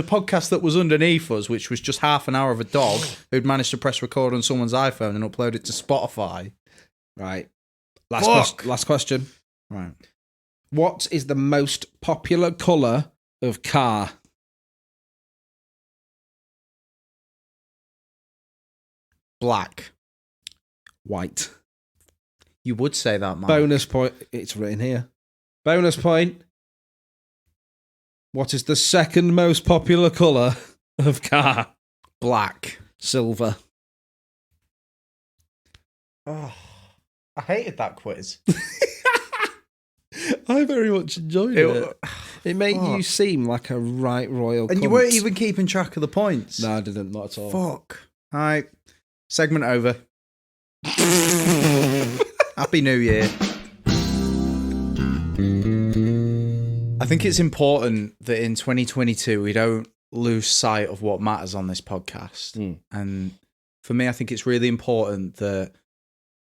podcast that was underneath us, which was just half an hour of a dog who'd managed to press record on someone's iPhone and upload it to Spotify. Right. Last question. Right. What is the most popular colour of car? Black. White. You would say that, Mark. Bonus point. It's written here. Bonus point. What is the second most popular colour of car? Black. Silver. Oh, I hated that quiz. I very much enjoyed it. It made you seem like a right royal And cunt. you weren't even keeping track of the points. No, I didn't. Not at all. Fuck. All right. Segment over. Happy New Year. I think it's important that in 2022 we don't lose sight of what matters on this podcast. And for me, I think it's really important that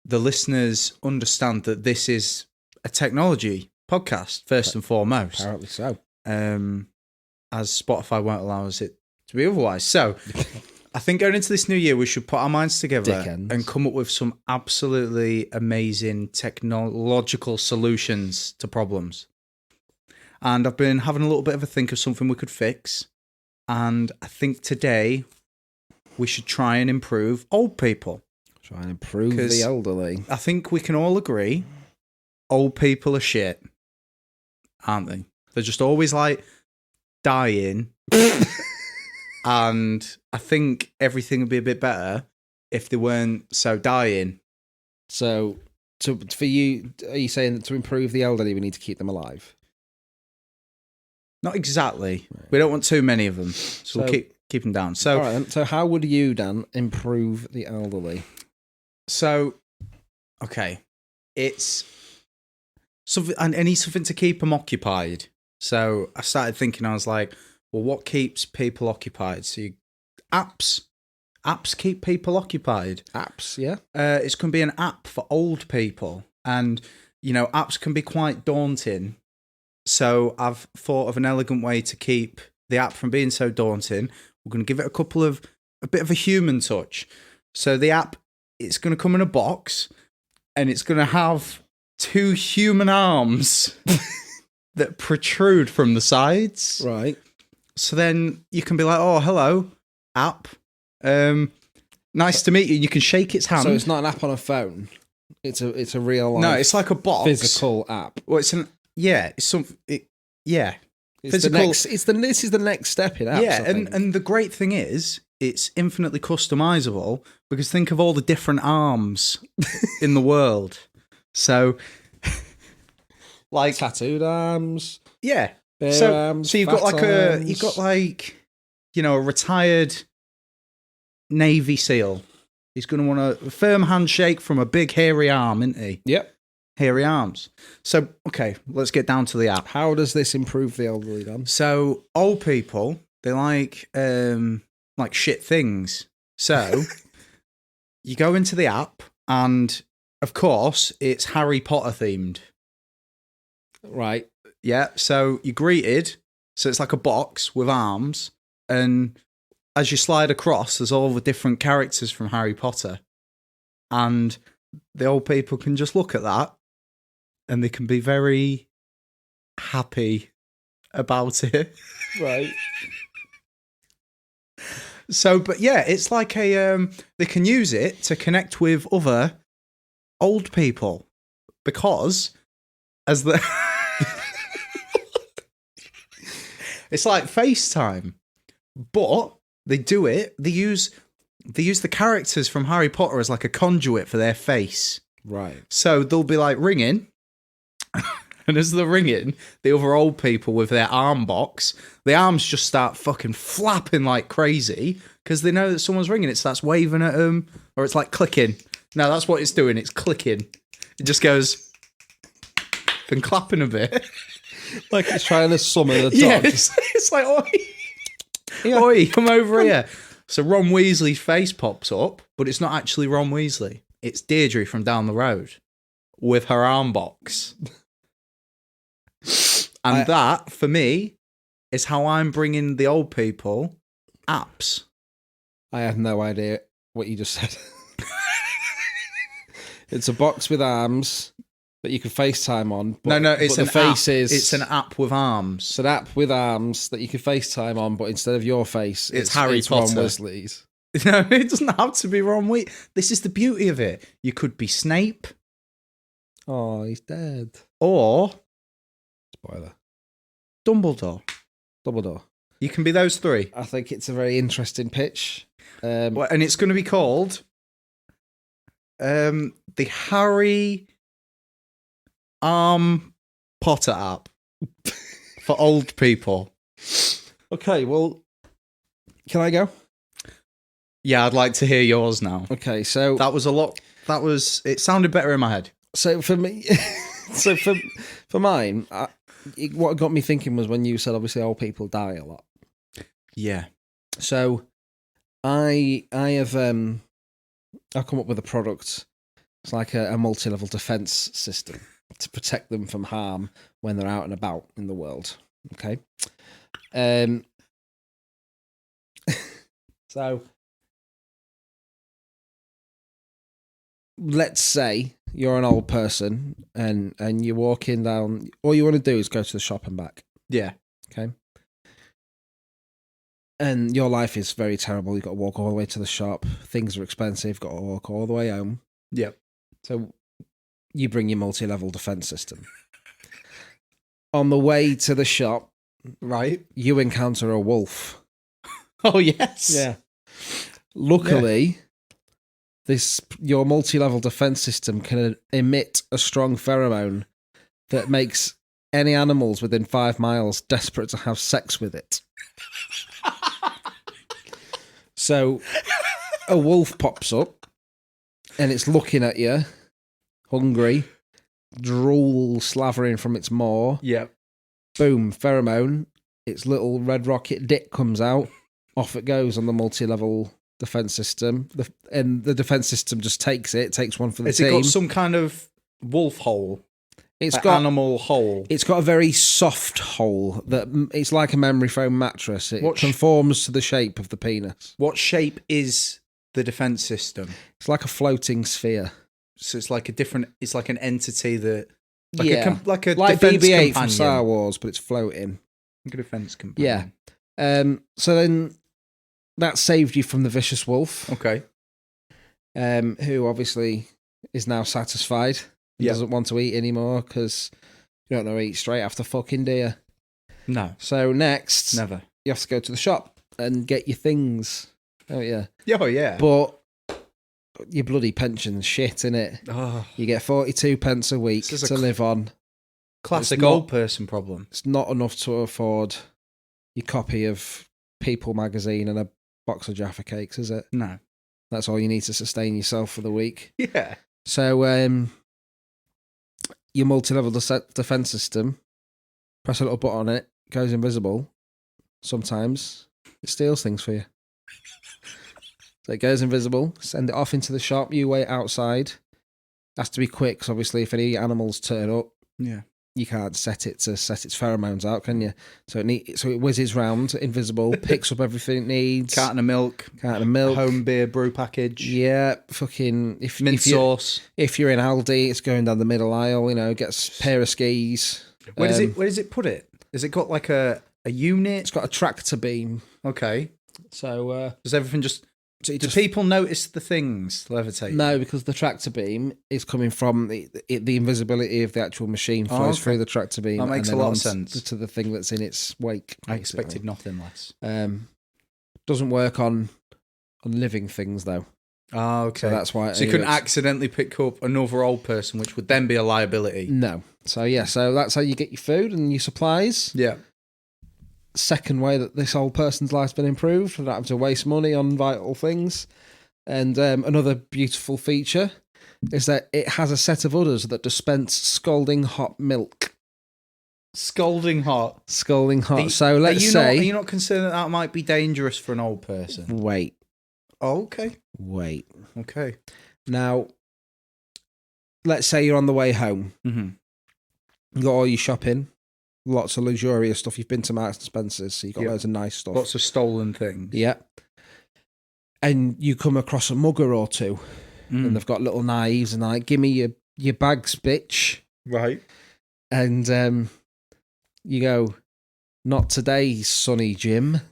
the listeners understand that this is a technology podcast, first and foremost. Apparently so. As Spotify won't allow us it to be otherwise. So I think going into this new year, we should put our minds together and come up with some absolutely amazing technological solutions to problems. And I've been having a little bit of a think of something we could fix. And I think today we should try and improve old people. Try and improve the elderly. I think we can all agree old people are shit, aren't they? They're just always like dying. And I think everything would be a bit better if they weren't so dying. So, for you, are you saying that to improve the elderly, we need to keep them alive? Not exactly. Right. We don't want too many of them, so we'll keep them down. So, all right, then. So how would you, Dan, improve the elderly? So, okay, it's something. I need something to keep them occupied. So I started thinking. I was like, well, what keeps people occupied? So apps keep people occupied. Apps, yeah. It's going to be an app for old people, and apps can be quite daunting. So I've thought of an elegant way to keep the app from being so daunting. We're going to give it a bit of a human touch. So the app, it's going to come in a box, and it's going to have 2 human arms that protrude from the sides. Right. So then you can be like, oh, hello, app. Nice to meet you. You can shake its hand. So it's not an app on a phone. It's a real life. No, it's like a box. Physical app. Well, it's yeah. It's physical. this is the next step in apps. Yeah, and the great thing is it's infinitely customizable because think of all the different arms in the world. So like tattooed arms. Yeah. Arms, so you've got like a retired Navy SEAL. He's going to want a firm handshake from a big hairy arm, isn't he? Yep. Hairy arms. So, okay, let's get down to the app. How does this improve the elderly, Dan? So, old people, they like shit things. So, you go into the app and of course, it's Harry Potter themed. Right. Yeah, so you're greeted. So it's like a box with arms, and as you slide across, there's all the different characters from Harry Potter. And the old people can just look at that, and they can be very happy about it. Right. So, but yeah, it's like they can use it to connect with other old people, because as the it's like FaceTime, but they do it. They use the characters from Harry Potter as like a conduit for their face. Right. So they'll be like ringing, and as they're ringing, the other old people with their arm box, the arms just start fucking flapping like crazy because they know that someone's ringing. It starts waving at them, or it's like clicking. No, that's what it's doing. It's clicking. It just goes and clapping a bit. Like it's trying to summon a dog. Yeah, it's like, oi, oi, come over here. So Ron Weasley's face pops up, but it's not actually Ron Weasley. It's Deirdre from down the road with her arm box. And that, for me, is how I'm bringing the old people apps. I have no idea what you just said. It's a box with arms that you can FaceTime on. But, no, it's but an the face app. is It's an app with arms. It's an app with arms that you can FaceTime on, but instead of your face, it's Harry Potter. Ron Weasley's. No, it doesn't have to be Ron Weasley. This is the beauty of it. You could be Snape. Oh, he's dead. Or Spoiler. Dumbledore. Dumbledore. You can be those three. I think it's a very interesting pitch. Well, and it's going to be called the Harry Potter app for old people. Okay, well, can I go? Yeah, I'd like to hear yours now. Okay, so That was a lot. It sounded better in my head. So for me, for mine, what got me thinking was when you said obviously old people die a lot. Yeah. So I have I've come up with a product. It's like a multi-level defense system to protect them from harm when they're out and about in the world. Okay. So let's say you're an old person and you're walking down. All you want to do is go to the shop and back. Yeah. Okay. And your life is very terrible. You've got to walk all the way to the shop. Things are expensive. Got to walk all the way home. Yep. So you bring your multi-level defense system. On the way to the shop, Right. you encounter a wolf. Oh, yes. Yeah. Luckily, your multi-level defense system can emit a strong pheromone that makes any animals within 5 miles desperate to have sex with it. So a wolf pops up and it's looking at you, hungry, drool slavering from its maw. Yep. Boom, pheromone. Its little red rocket dick comes out. Off it goes on the multi-level defense system. And the defense system just takes one for the team. Has it got some kind of wolf hole? It's Like got animal hole. It's got a very soft hole that it's like a memory foam mattress. It conforms to the shape of the penis. What shape is the defense system? It's like a floating sphere. So it's like it's like an entity that, like a like defense BB-8 companion. from Star Wars, but it's floating. Like a defense companion. Yeah. So then that saved you from the vicious wolf. Okay. Who obviously is now satisfied. He doesn't want to eat anymore because you don't know eat straight after fucking, do you? No. So next, Never. you have to go to the shop and get your things. Oh, yeah. Oh, yeah. But your bloody pension's shit, innit? Oh. You get 42 pence a week to live on. Classic old person problem. It's not enough to afford your copy of People magazine and a box of Jaffa cakes, is it? No. That's all you need to sustain yourself for the week. Yeah. So, your multi-level defense system, press a little button on it, goes invisible. Sometimes it steals things for you. So it goes invisible, send it off into the shop, you wait outside. Has to be quick, because obviously if any animals turn up, Yeah. you can't set it to set its pheromones out, can you? So it whizzes round, invisible, picks up everything it needs. Carton of milk. Home beer brew package. Yeah, fucking Mint sauce. If you're in Aldi, it's going down the middle aisle. Gets a pair of skis. Where does it put it? Has it got like a unit? It's got a tractor beam. Okay. So does everything just? Do people notice the things levitate? No, because the tractor beam is coming from the invisibility of the actual machine flows through the tractor beam. That makes a lot of sense. To the thing that's in its wake. I expected nothing less. Doesn't work on living things though. Oh, okay. So that's why. So you couldn't accidentally pick up another old person, which would then be a liability. No. So yeah. So that's how you get your food and your supplies. Yeah. Second way that this old person's life's been improved, not having to waste money on vital things. And another beautiful feature is that it has a set of udders that dispense scalding hot milk. Scalding hot. Scalding hot. So let's say... Are you not concerned that might be dangerous for an old person? Wait. Oh, okay. Wait. Okay. Now, let's say you're on the way home. Mm-hmm. You got all your shopping. Lots of luxurious stuff. You've been to Marks and Spencer's, so you've got loads of nice stuff. Lots of stolen things. Yeah. And you come across a mugger or two, and they've got little knives, and like, give me your bags, bitch. Right. And you go, not today, Sonny Jim.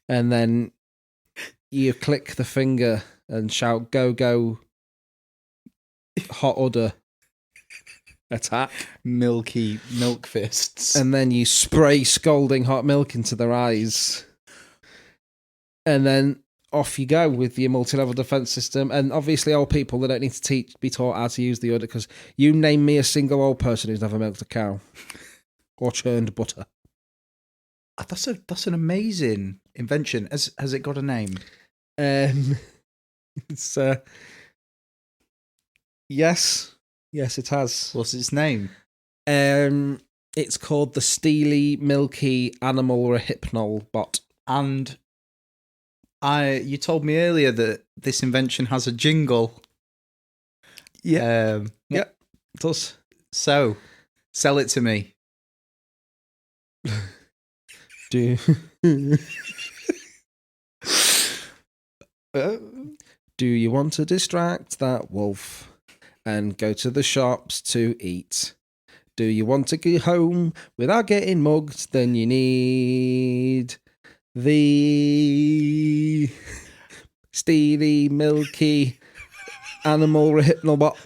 And then you click the finger and shout, go, go, hot udder. Attack. Milk fists. And then you spray scalding hot milk into their eyes. And then off you go with your multi-level defense system. And obviously old people, they don't need to be taught how to use the udder, because you name me a single old person who's never milked a cow or churned butter. That's an amazing invention. Has it got a name? It's yes. Yes, it has. What's its name? It's called the Stealy-Milky-Animal-Rohypnal-Bot. And you told me earlier that this invention has a jingle. Yeah. Yeah, it does. So, sell it to me. Do you want to distract that wolf and go to the shops to eat? Do you want to get home without getting mugged? Then you need the Stealy-Milky-Animal-Rohypnal-Bot.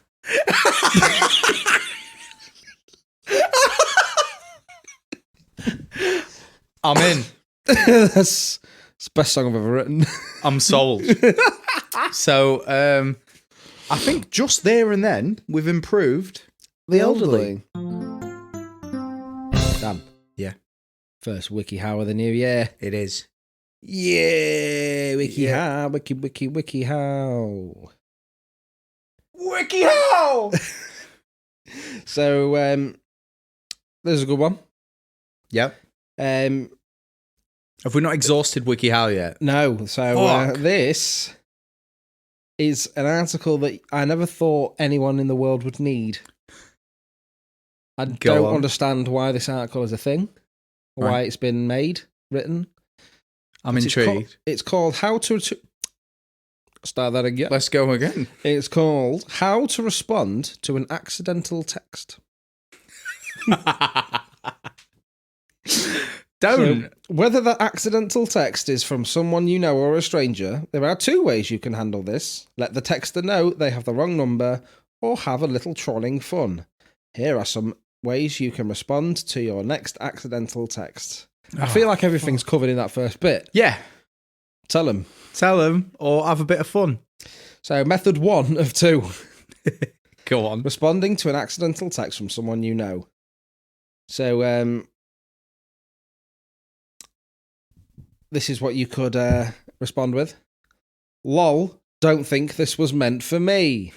I'm in. That's the best song I've ever written. I'm sold. So, I think just there and then we've improved the elderly. Dan. Yeah. First wiki how of the new year. It is. Yeah, wiki how, wiki how. Wiki how! So, there's a good one. Yep. Have we not exhausted WikiHow yet? No. So this is an article that I never thought anyone in the world would need. I don't understand why this article is a thing, or why it's been written. I'm intrigued. It's called How to... Start that again. Let's go again. It's called How to Respond to an Accidental Text. Don't. So, whether that accidental text is from someone you know or a stranger, there are two ways you can handle this. Let the texter know they have the wrong number, or have a little trolling fun. Here are some ways you can respond to your next accidental text. I feel like everything's covered in that first bit. Yeah. Tell them. Tell them, or have a bit of fun. So, method 1 of 2. Go on. Responding to an accidental text from someone you know. So, this is what you could respond with. Lol, don't think this was meant for me.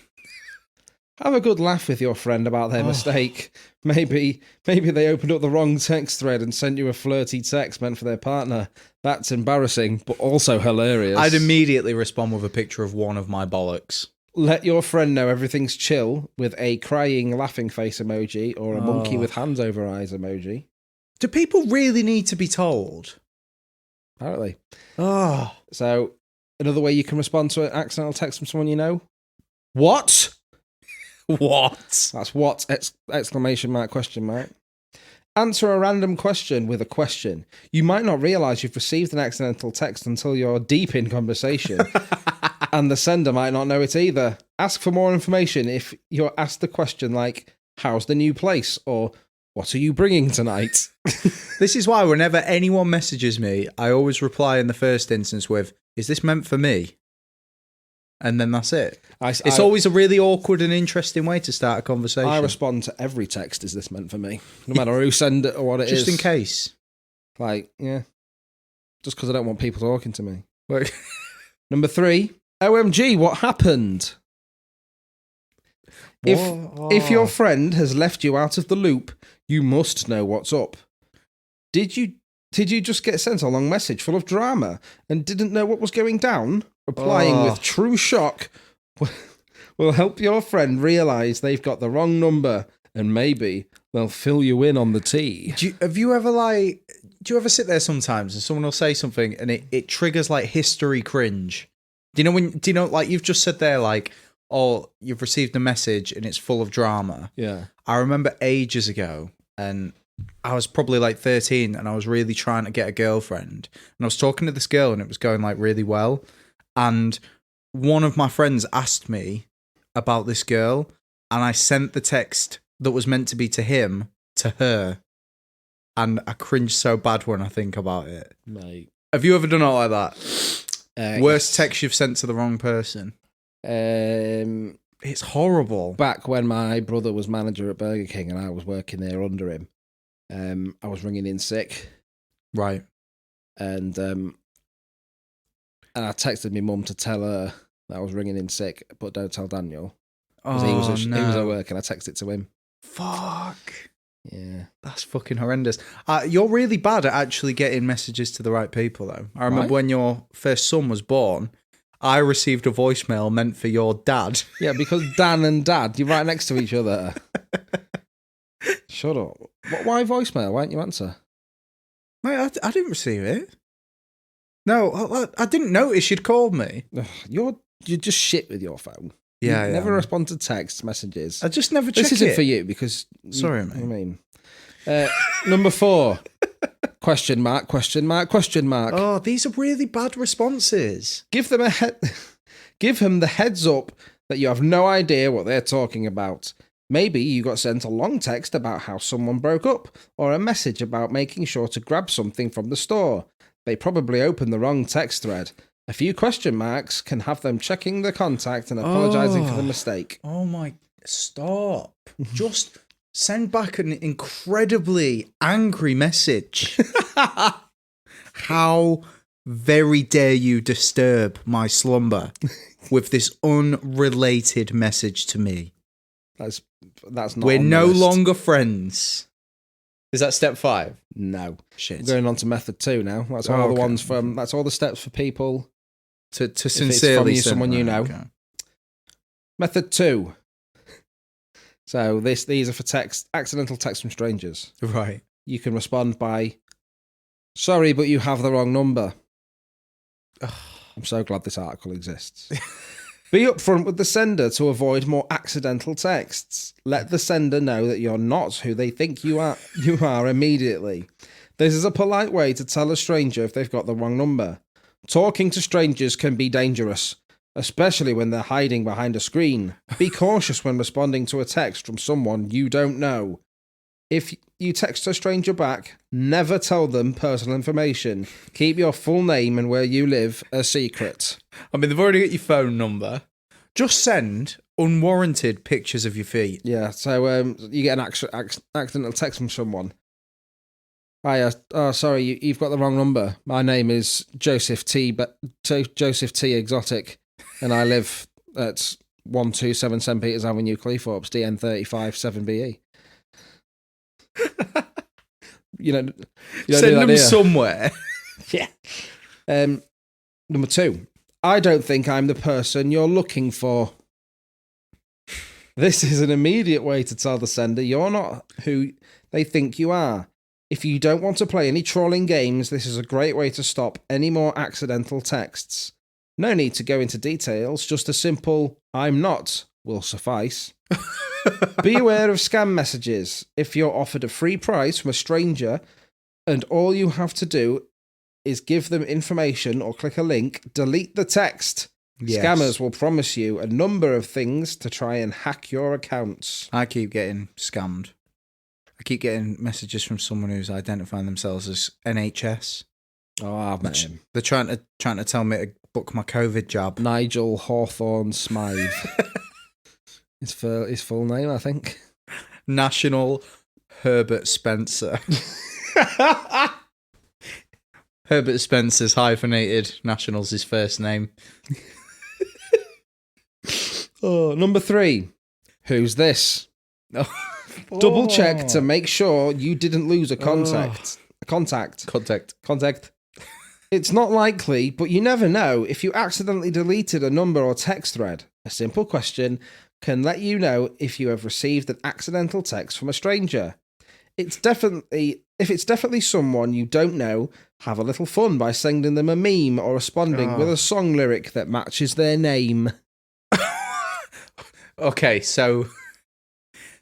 Have a good laugh with your friend about their mistake. Maybe they opened up the wrong text thread and sent you a flirty text meant for their partner. That's embarrassing, but also hilarious. I'd immediately respond with a picture of one of my bollocks. Let your friend know everything's chill with a crying, laughing face emoji or a monkey with hands over eyes emoji. Do people really need to be told? Apparently. Oh. So, another way you can respond to an accidental text from someone you know. What? What? That's what! Exclamation mark, question mark. Answer a random question with a question. You might not realise you've received an accidental text until you're deep in conversation. And the sender might not know it either. Ask for more information if you're asked the question like, how's the new place? Or, what are you bringing tonight? This is why whenever anyone messages me, I always reply in the first instance with, is this meant for me? And then that's it. It's always a really awkward and interesting way to start a conversation. I respond to every text, is this meant for me? No matter who send it or what it is. Just in case. Like, yeah. Just because I don't want people talking to me. Number 3, OMG, what happened? If your friend has left you out of the loop, you must know what's up. Did you just get sent a long message full of drama and didn't know what was going down? Replying with true shock will help your friend realise they've got the wrong number and maybe they'll fill you in on the tea. Do you ever sit there sometimes and someone will say something and it triggers like history cringe? Do you know like you've just said there like, oh, you've received a message and it's full of drama. Yeah. I remember ages ago and I was probably like 13 and I was really trying to get a girlfriend and I was talking to this girl and it was going like really well. And one of my friends asked me about this girl and I sent the text that was meant to be to him to her. And I cringe so bad when I think about it. Mate. Have you ever done it like that? Worst text you've sent to the wrong person? It's horrible. Back when my brother was manager at Burger King and I was working there under him, I was ringing in sick. Right. And I texted my mum to tell her that I was ringing in sick, but don't tell Daniel. Because he was at work and I texted it to him. Fuck. Yeah. That's fucking horrendous. You're really bad at actually getting messages to the right people, though. I remember when your first son was born, I received a voicemail meant for your dad. Yeah, because Dan and Dad, you're right next to each other. Shut up. Why voicemail? Why didn't you answer? Mate, I didn't receive it. No, I didn't notice you'd called me. You're just shit with your phone. Yeah, you never respond to text messages. I just never check it. This isn't for you because... Sorry, mate. I mean... number 4. Question mark, question mark, question mark. Oh, these are really bad responses. Give them the heads up that you have no idea what they're talking about. Maybe you got sent a long text about how someone broke up, or a message about making sure to grab something from the store. They probably opened the wrong text thread. A few question marks can have them checking the contact and apologising for the mistake. Oh my... Stop. Just send back an incredibly angry message. How very dare you disturb my slumber with this unrelated message to me? That's not. We're no longer friends. Is that step 5? No. Shit. We're going on to method 2 now. That's all the ones from. That's all the steps for people to sincerely it's from someone you know. Okay. Method 2. So these are for accidental text from strangers. Right. You can respond by, sorry, but you have the wrong number. I'm so glad this article exists. Be upfront with the sender to avoid more accidental texts. Let the sender know that you're not who they think you are immediately. This is a polite way to tell a stranger if they've got the wrong number. Talking to strangers can be dangerous, especially when they're hiding behind a screen. Be cautious when responding to a text from someone you don't know. If you text a stranger back, never tell them personal information. Keep your full name and where you live a secret. I mean, they've already got your phone number. Just send unwarranted pictures of your feet. Yeah, so you get an accidental text from someone. Hi, sorry, you've got the wrong number. My name is Joseph T. Joseph T. Exotic, and I live at 127 St. Peter's Avenue, Cleethorpes, DN35 7BE. You don't send do them somewhere. Yeah. Number 2. I don't think I'm the person you're looking for. This is an immediate way to tell the sender you're not who they think you are. If you don't want to play any trolling games, this is a great way to stop any more accidental texts. No need to go into details, just a simple "I'm not" will suffice. Be aware of scam messages. If you're offered a free prize from a stranger and all you have to do is give them information or click a link, delete the text. Yes. Scammers will promise you a number of things to try and hack your accounts. I keep getting scammed. I keep getting messages from someone who's identifying themselves as NHS. Oh, I've met him. They're trying to tell me to book my COVID jab. Nigel Hawthorne Smythe. His full name, I think. National Herbert Spencer. Herbert Spencer's hyphenated. National's his first name. Oh, number 3. Who's this? Oh. Double check to make sure you didn't lose a contact. Contact. It's not likely, but you never know if you accidentally deleted a number or text thread. A simple question can let you know if you have received an accidental text from a stranger. If it's definitely someone you don't know, have a little fun by sending them a meme or responding with a song lyric that matches their name. Okay, so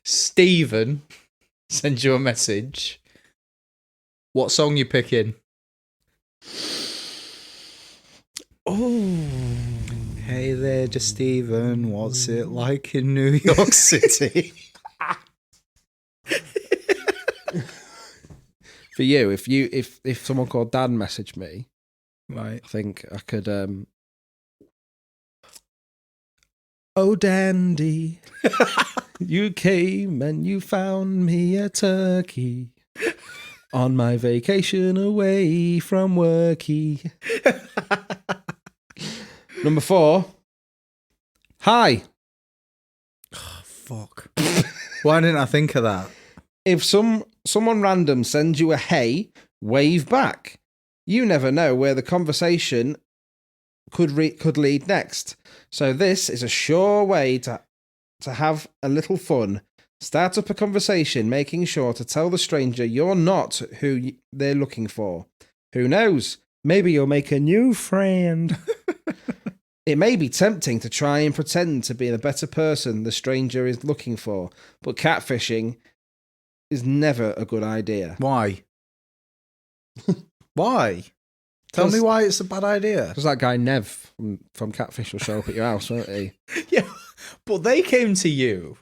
Stephen sends you a message. What song you picking? Oh. Hey there, just Stephen. What's it like in New York City? For you, if someone called Dan messaged me, right, I think I could. Oh, dandy, you came and you found me a turkey on my vacation away from worky. Number 4. Hi. Oh, fuck. Why didn't I think of that? If someone random sends you a hey, wave back. You never know where the conversation could lead next. So this is a sure way to have a little fun. Start up a conversation, making sure to tell the stranger you're not who they're looking for. Who knows? Maybe you'll make a new friend. It may be tempting to try and pretend to be the better person the stranger is looking for, but catfishing is never a good idea. Why? Why? Tell me why it's a bad idea. Because that guy Nev from Catfish will show up at your house, won't he? Yeah, but they came to you.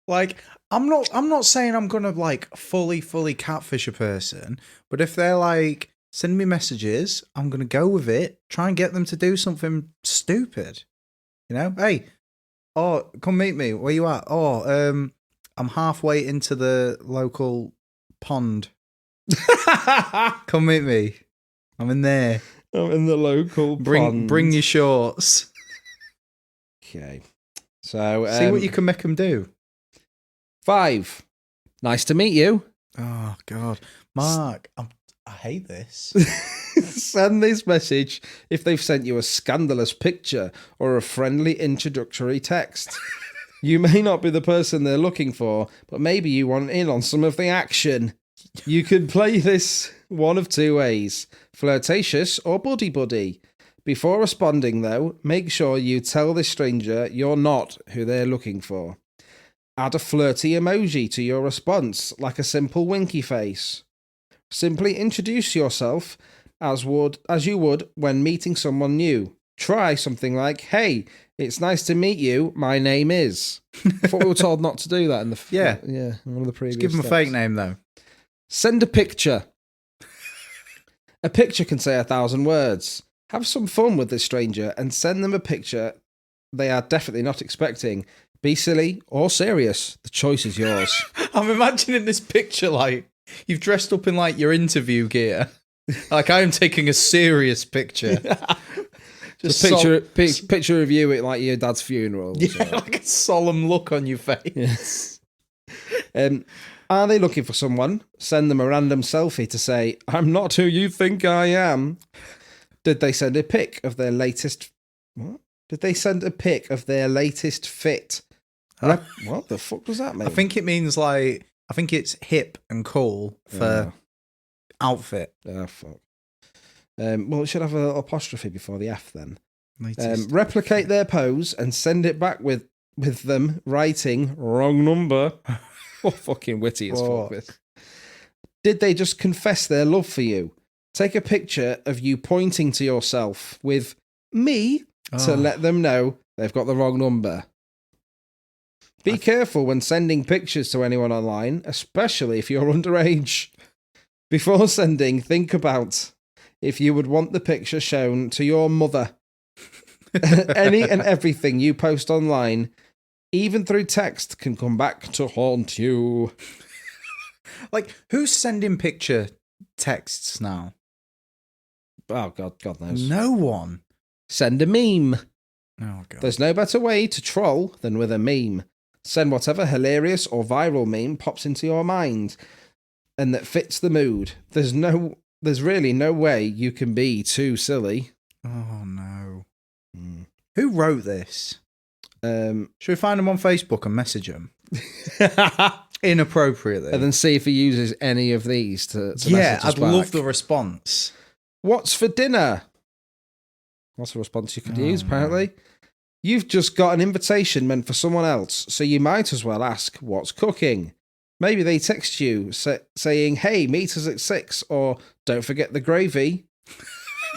Like, I'm not saying I'm gonna like fully catfish a person, but if they're like, send me messages, I'm gonna go with it. Try and get them to do something stupid. You know, hey, oh, come meet me. Where you at? Oh, I'm halfway into the local pond. Come meet me. I'm in there. I'm in the local pond. Bring your shorts. Okay. So see what you can make them do. 5. Nice to meet you. Oh God, Mark, I hate this. Send this message if they've sent you a scandalous picture or a friendly introductory text. You may not be the person they're looking for, but maybe you want in on some of the action. You could play this one of 2 ways, flirtatious or buddy-buddy. Before responding, though, make sure you tell this stranger you're not who they're looking for. Add a flirty emoji to your response, like a simple winky face. Simply introduce yourself as you would when meeting someone new. Try something like, hey, it's nice to meet you, my name is. I thought we were told not to do that in the one of the previous Just give them steps. a fake name, though. Send a picture. A picture can say 1,000 words. Have some fun with this stranger and send them a picture they are definitely not expecting. Be silly or serious. The choice is yours. I'm imagining this picture like you've dressed up in like your interview gear. Like I'm taking a serious picture. Just picture of you at like your dad's funeral. Yeah, like a solemn look on your face. Yes. Are they looking for someone? Send them a random selfie to say, I'm not who you think I am. Did they send a pic of their latest... What? Did they send a pic of their latest fit? What the fuck does that mean? I think it means I think it's hip and cool for outfit. Oh, fuck. Well, it should have a little apostrophe before the F then. Latest. Replicate their pose and send it back with them writing wrong number. What fucking witty as fuck this. Did they just confess their love for you? Take a picture of you pointing to yourself with me to let them know they've got the wrong number. Be careful when sending pictures to anyone online, especially if you're underage. Before sending, think about if you would want the picture shown to your mother. Any and everything you post online, even through text, can come back to haunt you. Like, who's sending picture texts now? Oh, God knows. No one. Send a meme. Oh, God. There's no better way to troll than with a meme. Send whatever hilarious or viral meme pops into your mind and that fits the mood. There's really no way you can be too silly. Oh, no. Who wrote this? Should we find him on Facebook and message him? Inappropriately. And then see if he uses any of these to message us I'd back. love the response. What's for dinner? That's a response you could use, apparently. You've just got an invitation meant for someone else, so you might as well ask, what's cooking? Maybe they text you saying, hey, meet us at 6, or don't forget the gravy.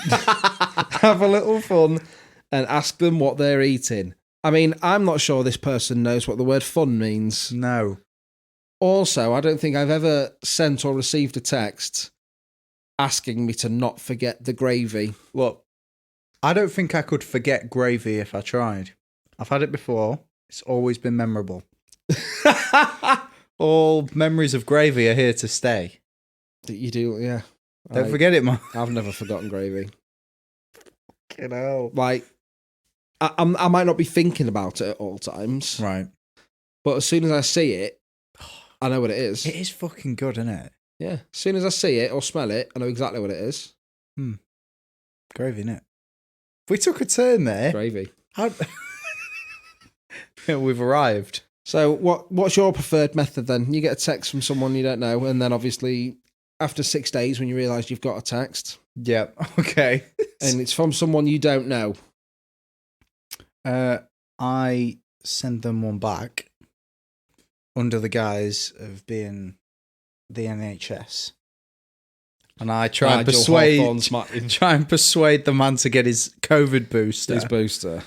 Have a little fun and ask them what they're eating. I mean, I'm not sure this person knows what the word fun means. No. Also, I don't think I've ever sent or received a text asking me to not forget the gravy. Look, I don't think I could forget gravy if I tried. I've had it before. It's always been memorable. All memories of gravy are here to stay. You do, yeah. Don't forget it, man. I've never forgotten gravy. Fucking hell. Like, I might not be thinking about it at all times. Right. But as soon as I see it, I know what it is. It is fucking good, isn't it? Yeah. As soon as I see it or smell it, I know exactly what it is. Gravy, innit? We took a turn there. Gravy. We've arrived. So what's your preferred method then? You get a text from someone you don't know, and then obviously after 6 days when you realise you've got a text. Yep. Okay. And it's from someone you don't know. I send them one back under the guise of being the NHS. And I try and persuade the man to get his COVID booster. His booster.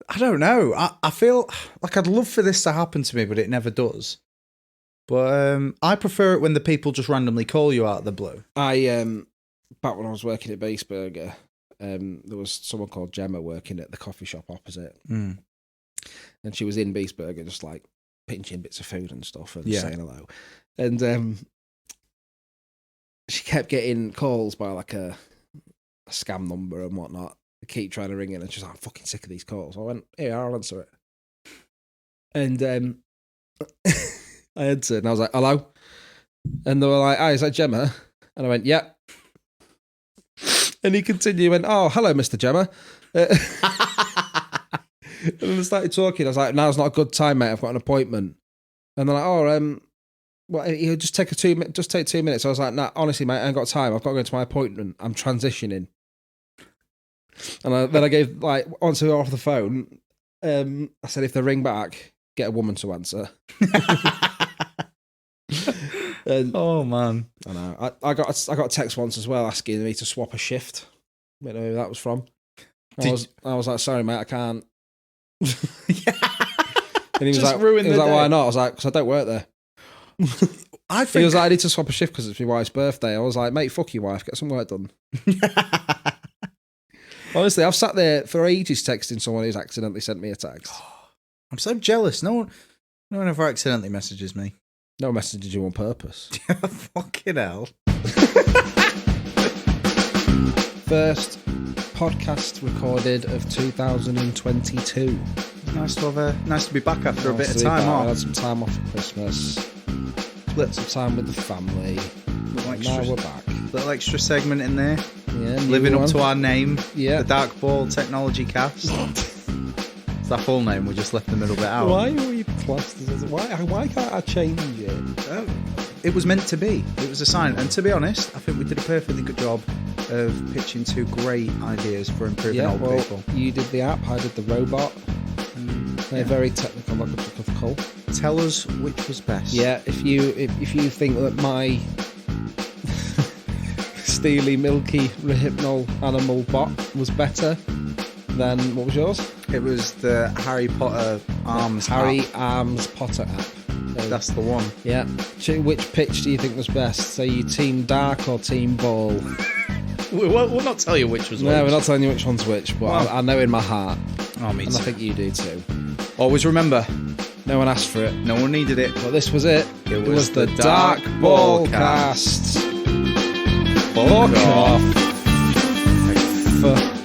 I don't know. I feel like I'd love for this to happen to me, but it never does. But I prefer it when the people just randomly call you out of the blue. Back when I was working at Base Burger, there was someone called Gemma working at the coffee shop opposite. And she was in Beast Burger just like pinching bits of food and stuff and saying hello. And she kept getting calls by like a scam number and whatnot. I keep trying to ring in and she's like, I'm fucking sick of these calls. I went, here, I'll answer it. And I answered and I was like, hello? And they were like, hi, is that Gemma? And I went, yep. And he continued, went, oh, hello, Mr. Gemma. And then I started talking. I was like, now's not a good time, mate. I've got an appointment. And they're like, oh, well, he'll just take 2 minutes. I was like, nah, honestly, mate, I ain't got time. I've got to go to my appointment. I'm transitioning. And then I gave, like, once we were off the phone, I said, if they ring back, get a woman to answer. Oh, man. I know. I got a text once as well asking me to swap a shift. I don't know who that was from. I was like, sorry, mate, I can't. And he was like, why not? I was like, because I don't work there. He was like, I need to swap a shift because it's my wife's birthday. I was like, mate, fuck your wife, get some work done. Honestly, I've sat there for ages texting someone who's accidentally sent me a text. I'm so jealous. No one ever accidentally messages me. No messages you on purpose. Fucking hell. First podcast recorded of 2022. Nice to be back after a bit of time off. I had some time off for Christmas. Split some time with the family. Now we're back. Little extra segment in there. Yeah, living up to our name. Yeah. The Dark Ball Technology Cast. That full name, we just left the middle bit out. Why are we classed as... Why can't I change it? Oh, it was meant to be. It was a sign. And to be honest, I think we did a perfectly good job of pitching two great ideas for improving old people. You did the app, I did the robot. They're very technical. Tell us which was best. Yeah, if you think that my Stealy-Milky-Animal-Rohypnal-Bot was better, then what was yours? It was the Harry Potter Arms Harry app. Arms Potter app. So, that's the one. Yeah. Which pitch do you think was best? So you team dark or team ball? We'll not tell you which was which. No, we're not telling you which one's which, but well, I know in my heart. Oh, me too. And I think you do too. Always remember, no one asked for it. No one needed it. But this was it. It was the Dark Ballcast. Fuck off. Fuck